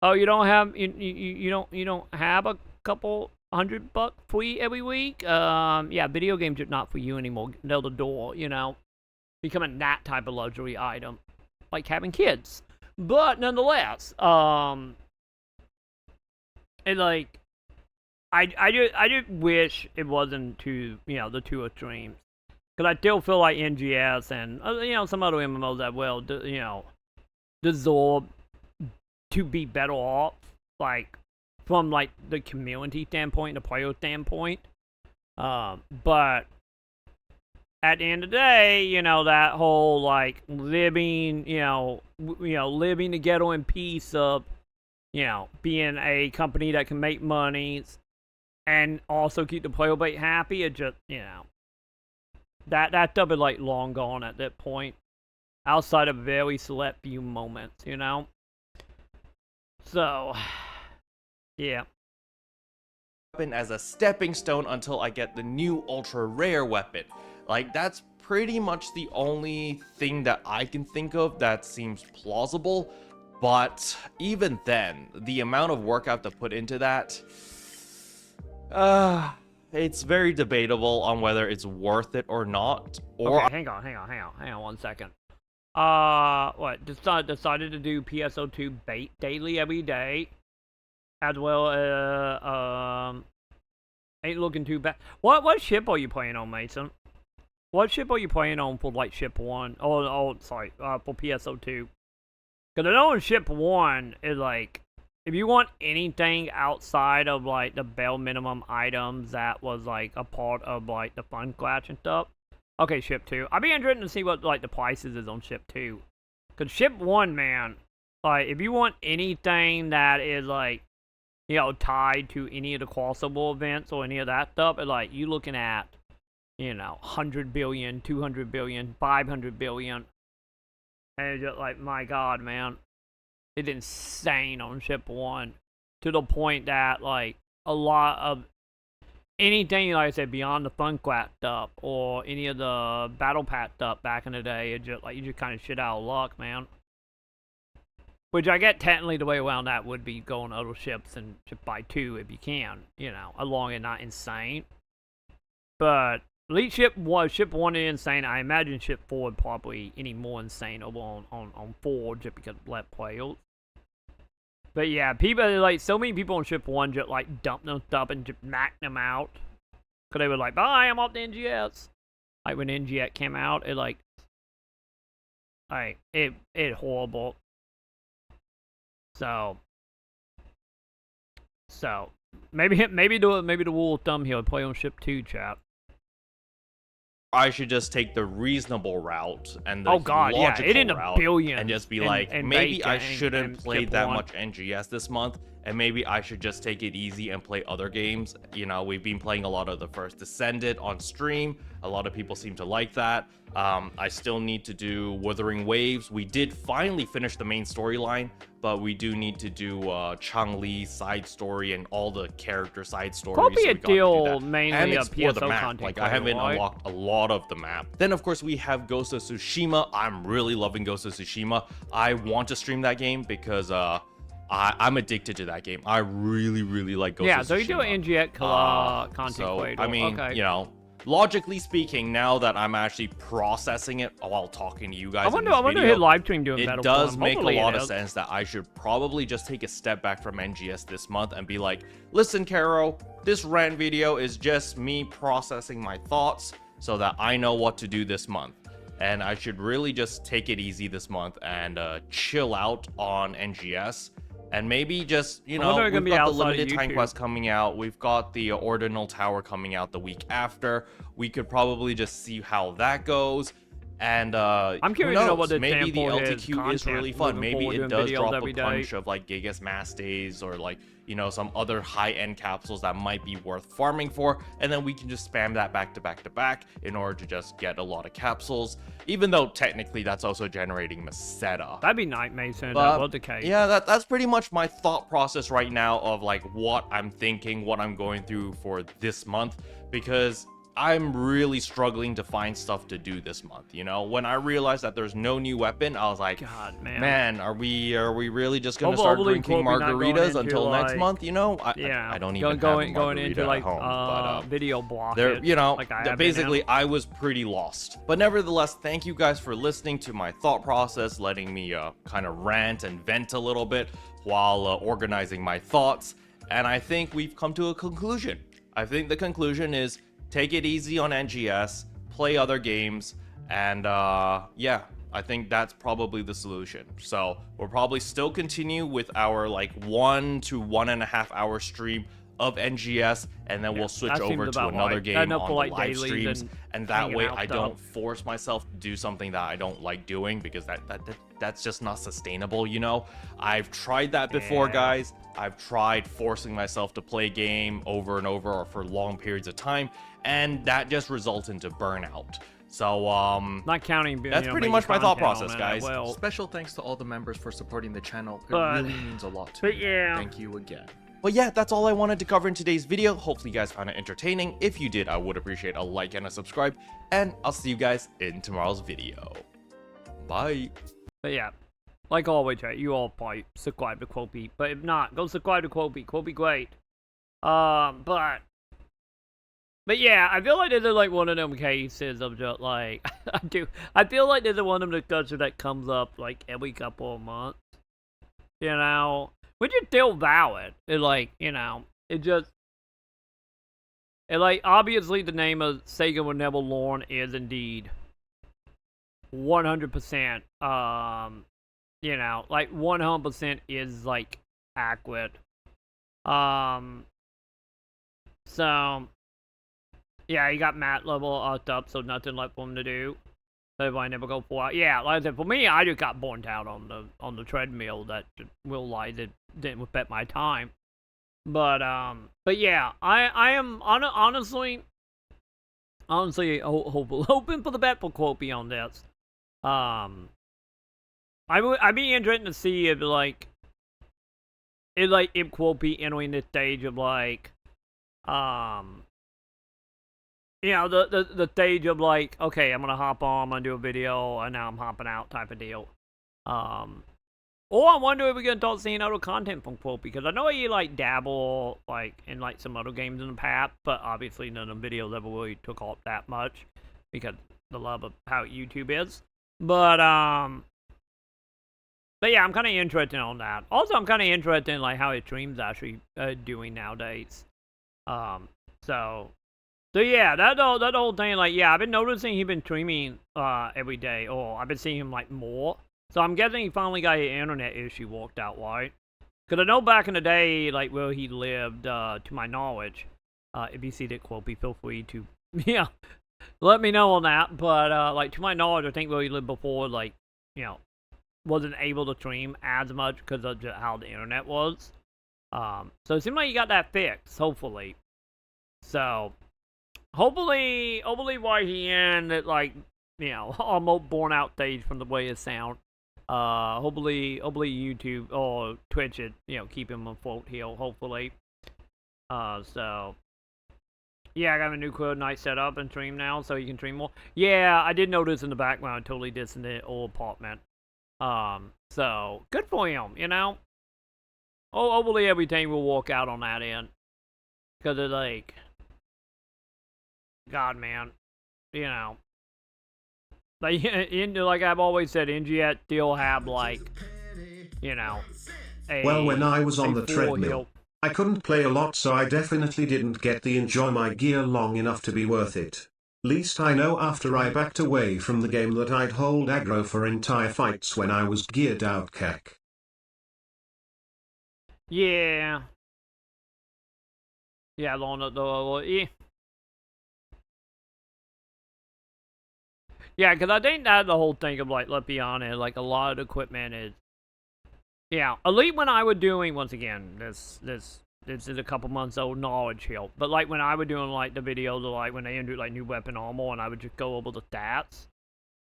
Speaker 1: oh, you don't have, you don't have a couple $100 free every week? Yeah, video games are not for you anymore. Nail the door, becoming that type of luxury item, like having kids. But nonetheless, and like, I just wish it wasn't too, the two extremes. Because I still feel like NGS and, you know, some other MMOs that will, you know, deserve to be better off, like, from, like, the community standpoint, the player standpoint. But at the end of the day, you know, that whole, like, living, living together in peace of, you know, being a company that can make money and also keep the player base happy, it just, you know, that stuff is, like, long gone at that point. Outside of very select few moments, you know? So, yeah.
Speaker 2: As a stepping stone until I get the new ultra rare weapon. Like, that's pretty much the only thing that I can think of that seems plausible. But even then, the amount of work I have to put into that, it's very debatable on whether it's worth it or not. Or
Speaker 1: okay, hang on 1 second. What? Decided to do PSO2 bait daily every day, as well as ain't looking too bad. What ship are you playing on, Mason? What ship are you playing on for like ship 1? Oh, sorry, for PSO2. Because I know in ship 1 is like, if you want anything outside of like the bare minimum items that was like a part of like the fun scratch and stuff. Okay, ship 2. I'd be interested to see what like the prices is on ship 2. Because ship 1, man, like if you want anything that is like, you know, tied to any of the crossover events or any of that stuff, it's like you looking at, you know, 100 billion, 200 billion, 500 billion. And it's just like, my god, man. It's insane on ship 1. To the point that, like, a lot of anything, like I said, beyond the fun quack stuff or any of the battle pack stuff back in the day, it just, like, you just kind of shit out of luck, man. Which I get technically the way around that would be going to other ships and ship by 2 if you can, you know, as long as not insane. But at least ship 1 is insane. I imagine ship 4 would probably any more insane over on 4 just because of left players. But yeah, people, like, so many people on ship 1 just, like, dump them stuff and just knock them out. Because they were like, bye, I'm off the NGS. Like, when NGS came out, it, like, it horrible. So, maybe the rule of thumb here, play on ship 2, chat.
Speaker 2: I should just take the reasonable route and the
Speaker 1: logical
Speaker 2: it in a
Speaker 1: route
Speaker 2: billion and just be like, maybe I shouldn't
Speaker 1: and
Speaker 2: play that much NGS this month, and maybe I should just take it easy and play other games. You know, we've been playing a lot of the First Descended on stream. A lot of people seem to like that. I still need to do Wuthering Waves. We did finally finish the main storyline, but we do need to do Chang-Li's side story and all the character side stories.
Speaker 1: Probably a deal mainly
Speaker 2: and
Speaker 1: a
Speaker 2: explore
Speaker 1: PSO
Speaker 2: the map.
Speaker 1: content.
Speaker 2: Like, I haven't unlocked a lot of the map. Then, of course, we have Ghost of Tsushima. I'm really loving Ghost of Tsushima. I want to stream that game because I'm addicted to that game. I really, really like Ghost of Tsushima.
Speaker 1: Yeah, so you do an NGS content
Speaker 2: so, I mean, you know, logically speaking, now that I'm actually processing it while talking to you guys, I wonder
Speaker 1: his live stream doing better.
Speaker 2: It does make a lot of sense that I should probably just take a step back from NGS this month and be like, listen, Kero, this rant video is just me processing my thoughts so that I know what to do this month. And I should really just take it easy this month and chill out on NGS. And maybe just, you know, we've got the limited time quest coming out. We've got the Ordinal Tower coming out the week after. We could probably just see how that goes. And
Speaker 1: I'm curious to know what the
Speaker 2: maybe the LTQ is really fun. Maybe it does drop a
Speaker 1: day.
Speaker 2: bunch of like Gigas Mass Days or like, you know, some other high-end capsules that might be worth farming for, and then we can just spam that back to back to back in order to just get a lot of capsules, even though technically that's also generating Meseta.
Speaker 1: That'd be nice, Mason, if that was the case.
Speaker 2: Yeah, that's pretty much my thought process right now of like what I'm thinking, what I'm going through for this month, because I'm really struggling to find stuff to do this month. You know, when I realized that there's no new weapon, I was like, God, man, are we really just gonna start drinking margaritas until next month? You know, I don't even going into like home, but,
Speaker 1: video block.
Speaker 2: There, you know, basically, I was pretty lost. But nevertheless, thank you guys for listening to my thought process, letting me kind of rant and vent a little bit while organizing my thoughts. And I think we've come to a conclusion. I think the conclusion is, take it easy on NGS, play other games, and yeah, I think that's probably the solution. So we'll probably still continue with our like 1 to 1.5 hour stream of NGS, and then we'll switch over to another game on the live streams, and that way I don't force myself to do something that I don't like doing, because that's just not sustainable, you know. I've tried that before, guys. I've tried forcing myself to play a game over and over or for long periods of time, and that just results into burnout. So,
Speaker 1: not counting,
Speaker 2: that's pretty much my thought process, guys.
Speaker 4: Special thanks to all the members for supporting the channel. It really means a lot to me. Thank you again.
Speaker 2: But yeah, that's all I wanted to cover in today's video. Hopefully you guys found it entertaining. If you did, I would appreciate a like and a subscribe. And I'll see you guys in tomorrow's video. Bye.
Speaker 1: But yeah, like always, chat, you all probably subscribe to Keroppi. But if not, go subscribe to Keroppi. Keroppi great. But yeah, I feel like this is like one of them cases of just like, I feel like this is one of them discussions that comes up like every couple of months. You know? Which is still valid. It like, you know, it like, obviously the name of SEGA Will Never Learn is indeed 100%, you know, like 100% is like accurate. So, yeah, you got Matt level up, so nothing left for him to do. So I never go for it. Yeah, like I said, for me, I just got burnt out on the treadmill that will lie that didn't affect my time. But yeah, I am honestly hoping for the best for Keroppi on this. I'd be interested to see if if Keroppi entering this stage of like, you know, the stage of like, okay, I'm gonna hop on, I'm gonna do a video, and now I'm hopping out type of deal. Or I wonder if we're gonna start seeing other content from Keroppi, because I know he like dabble like in like some other games in the past, but obviously none of the videos ever really took off that much because the love of how YouTube is. But yeah, I'm kind of interested on that. Also, I'm kind of interested in like how his streams actually doing nowadays. So yeah, that whole thing, like, yeah, I've been noticing he's been streaming every day, or I've been seeing him like more. So I'm guessing he finally got an internet issue worked out, right? Because I know back in the day, like where he lived, to my knowledge, if you see that Keroppi, feel free to, yeah, let me know on that. But like to my knowledge, I think where he lived before, like, you know, wasn't able to stream as much because of how the internet was. So it seemed like he got that fixed, hopefully. So hopefully while he in that, like, you know, almost born out stage from the way it sound. Hopefully YouTube or Twitch it, you know, keep him afloat here, hopefully. So yeah, I got a new code night set up and stream now, so you can stream more. Yeah, I did notice in the background, totally dissing the old apartment. So good for him, you know. Oh, hopefully everything will work out on that end, because it's like, God, man, you know, like, like I've always said, NGS still have, like, you know,
Speaker 3: well, when I was on the treadmill, I couldn't play a lot, so I definitely didn't get the enjoy my gear long enough to be worth it. Least I know after I backed away from the game that I'd hold aggro for entire fights when I was geared out cack.
Speaker 1: Yeah. Yeah, yeah. Yeah, because I think that's the whole thing of, like, let's be honest, like, a lot of the equipment is, yeah, at least when I was doing, once again, this is a couple months old knowledge here, but, like, when I was doing, like, the videos of, like, when they introduced, like, new weapon armor, and I would just go over the stats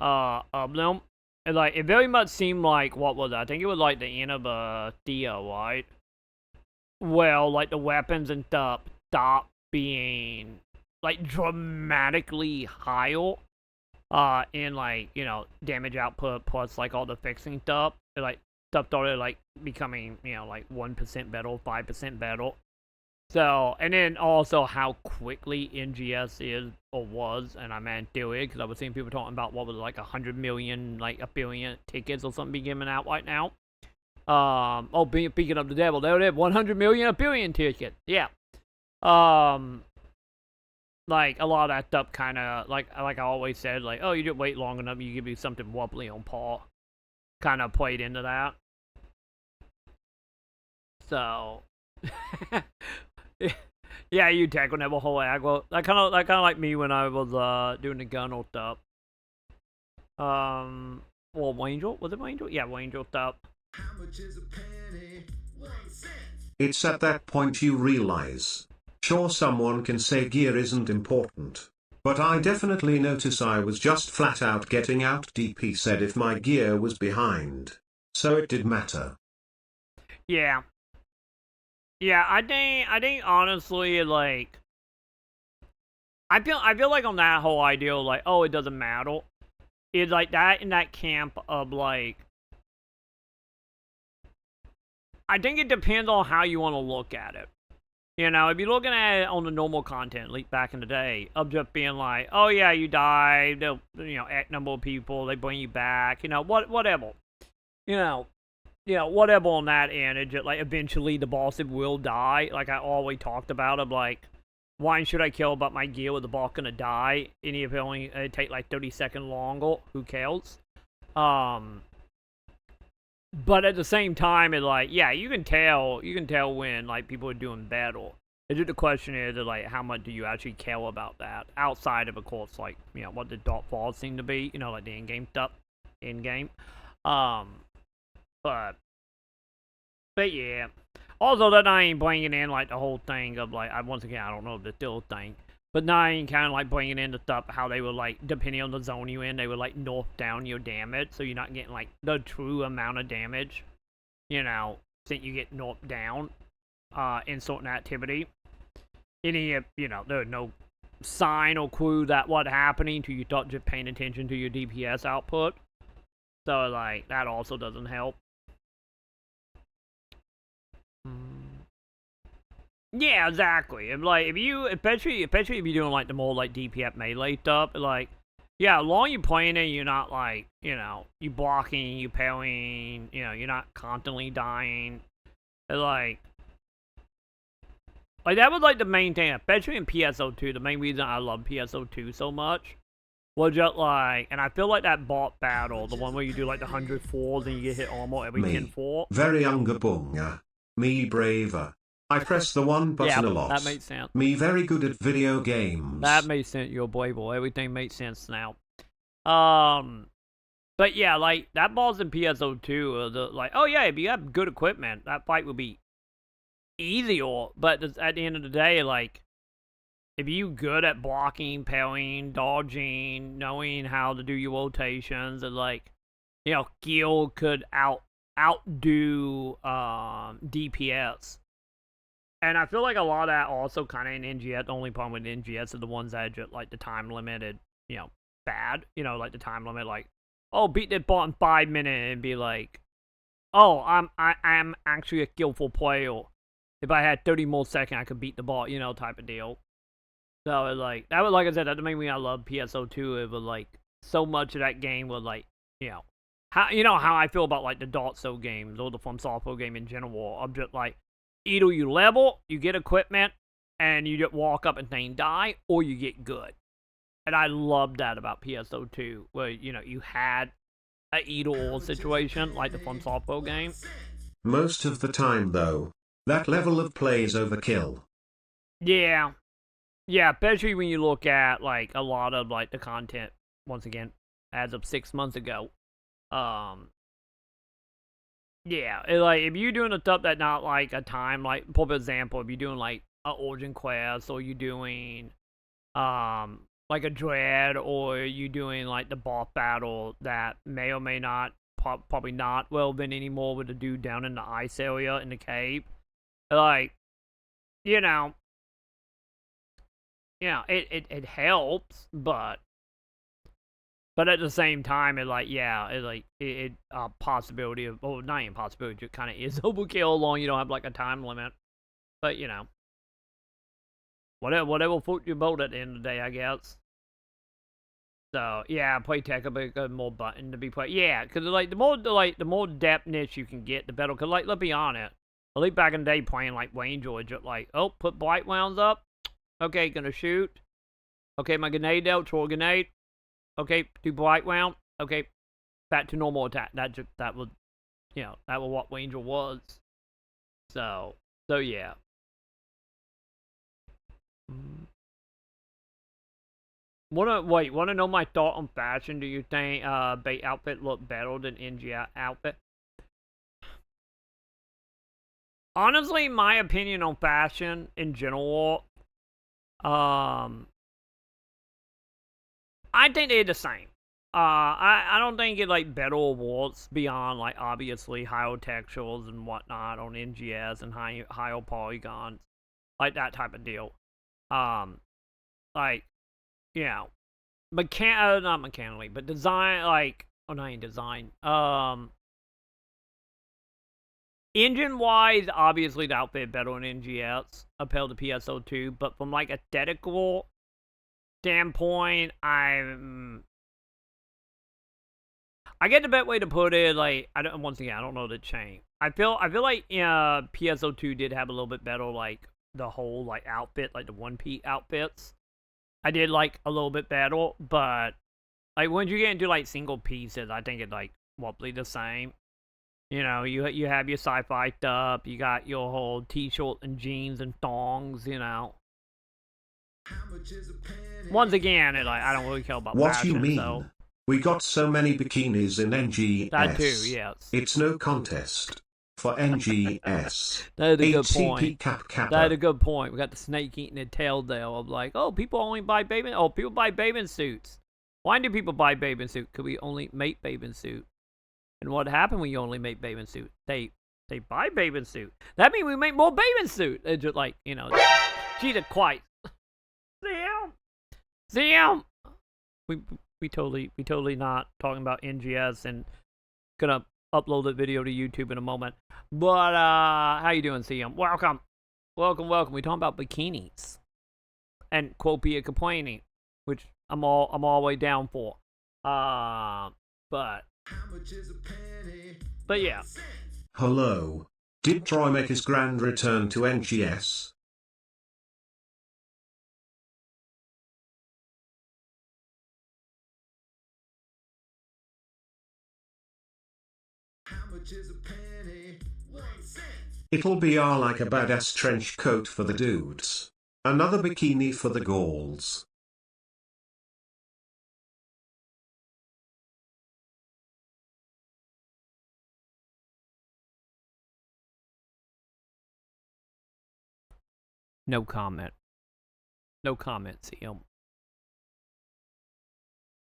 Speaker 1: of them, and, like, it very much seemed like, what was it? I think it was, like, the end of Theo, right? Well, like, the weapons and stuff stopped being, like, dramatically higher. In, like, you know, damage output plus, like, all the fixing stuff. Like, stuff started, like, becoming, you know, like, 1% better, 5% better. So, and then also how quickly NGS is, or was, and I meant do it, because I was seeing people talking about what was, like, 100 million, like, a billion tickets or something be given out right now. Oh, speaking of the devil, there it is, 100 million, a billion ticket. Yeah. Like, like a lot of that stuff kind of like I always said, like, oh, you just wait long enough, you give me something wobbly on paw. Kind of played into that. So, yeah, you tackle never whole aggro. That kind of like me when I was doing the gun stuff. Well, Wangel, was it Wangel? Yeah, Wangel stuff.
Speaker 5: How much is a penny? 1 cent.
Speaker 3: It's at that point you realize. Sure, someone can say gear isn't important. But I definitely notice I was just flat out getting out. DP said if my gear was behind. So it did matter.
Speaker 1: Yeah. Yeah, I think honestly, like, I feel like on that whole idea, like, oh, it doesn't matter. It's like that in that camp of, like, I think it depends on how you want to look at it. You know, if you're looking at it on the normal content, like back in the day, of just being like, oh yeah, you died, they'll, you know, X number of people, they bring you back, you know, whatever. You know, whatever on that end, it just, like, eventually the boss will die, like I always talked about, of like, why should I kill about my gear with the boss gonna die, and if it only take like 30 seconds longer, who cares? But at the same time, it's like, yeah, you can tell when, like, people are doing battle. It's just the question is, like, how much do you actually care about that? Outside of course, like, you know, what the dot falls seem to be, you know, like the in-game stuff. In-game. But yeah. Also, that I ain't bringing in, like, the whole thing of, like, once again, I don't know if it's still a thing. But now I ain't kind of, like, bringing in the stuff, how they would, like, depending on the zone you're in, they would, like, nerf down your damage, so you're not getting, like, the true amount of damage, you know, since you get nerfed down, in certain activity. Any, you know, there's no sign or clue that what's happening to you start just paying attention to your DPS output. So, like, that also doesn't help. Yeah, exactly. And like, if you, especially if you're doing like the more like DPS melee stuff, like, yeah, as long as you're playing it, you're not like, you know, you blocking, you parrying, you know, you're not constantly dying. And like that was like the main thing, especially in PSO2. The main reason I love PSO2 so much was just like, and I feel like that bot battle, the one where you do like the 100 falls and you get hit armor every 10 falls.
Speaker 3: Very younger bunga. Me braver. I press the one button a lot.
Speaker 1: That makes sense.
Speaker 3: Me very good at video games.
Speaker 1: That makes sense. You're playable. Everything makes sense now. But yeah, like that boss in PSO2, like, oh yeah, if you have good equipment, that fight would be easier. But at the end of the day, like, if you good at blocking, parrying, dodging, knowing how to do your rotations, and like, you know, skill could outdo DPS. And I feel like a lot of that also kind of in NGS. The only problem with NGS are the ones that are just like the time limited, you know, bad. You know, like the time limit, like, oh, beat that bot in 5 minutes and be like, oh, I'm actually a skillful player. If I had 30 more seconds, I could beat the bot, you know, type of deal. So it's like, that was, like I said, that's the main reason I love PSO2. It was like, so much of that game was like, you know how I feel about like the Dot So games or the From Software game in general. I'm just like, either you level, you get equipment, and you just walk up and things die, or you get good. And I love that about PSO2, where, you know, you had a either-or situation, like the From Software game.
Speaker 3: Most of the time, though, that level of play is overkill.
Speaker 1: Yeah. Yeah, especially when you look at, like, a lot of, like, the content, once again, as of 6 months ago. Yeah, like, if you're doing a stuff that not, like, a time, like, for example, if you're doing, like, an Origin quest, or you're doing, like, a Dread, or you're doing, like, the boss battle that may or may not, probably not relevant anymore with the dude down in the ice area in the cave, like, you know, it helps, but at the same time, it like, yeah, it like it a possibility of, well, not even possibility, it kind of is overkill long you don't have like a time limit. But you know, whatever float your boat at the end of the day, I guess. So yeah, play tech a bit more button to be played. Yeah, because like the more depthness you can get, the better. Cause like, let's be honest, at least back in the day playing like Wayne George, like, oh, put blight rounds up. Okay, gonna shoot. Okay, my grenade dealt, troll grenade. Okay, do bright round. Okay, back to normal attack. That was, you know, that was what Angel was. So yeah. Wanna know my thought on fashion? Do you think bait outfit look better than NG outfit? Honestly, my opinion on fashion in general, I think they're the same. I don't think it like better or worse beyond like obviously higher textures and whatnot on NGS and higher polygons, like that type of deal. Like, you know, not mechanically, but design, like, oh, not even design. Engine wise, obviously the outfit better on NGS compared to PSO2, but from like aesthetical standpoint, I get the best way to put it. Like, once again, I don't know the chain. I feel like PSO2 did have a little bit better, like the whole like outfit, like the one piece outfits. I did like a little bit better, but like once you get into like single pieces, I think it like roughly the same. You know, you have your sci-fi stuff, you got your whole t-shirt and jeans and thongs, you know. Once again, I don't really care about
Speaker 3: what
Speaker 1: fashion,
Speaker 3: you mean?
Speaker 1: so.
Speaker 3: We got so many bikinis in NGS.
Speaker 1: That too, yes.
Speaker 3: It's no contest. For NGS.
Speaker 1: That is a good
Speaker 3: HCP
Speaker 1: point.
Speaker 3: Kappa.
Speaker 1: That is a good point. We got the snake eating a tail there of like, oh, people buy bathing suits. Why do people buy bathing suits? Could we only make bathing suit? And what happened when you only make bathing suit? They buy bathing suit. That means we make more bathing suit. It's just like, you know, Jesus Christ. Damn. We totally not talking about NGS and gonna upload the video to YouTube in a moment. But how you doing, CM? Welcome. We talking about bikinis and Quopia complaining, which I'm all the way down for. But yeah.
Speaker 3: Hello. Did Troy make his grand return to NGS? It'll be like a badass trench coat for the dudes. Another bikini for the girls.
Speaker 1: No comment. No comment, CM.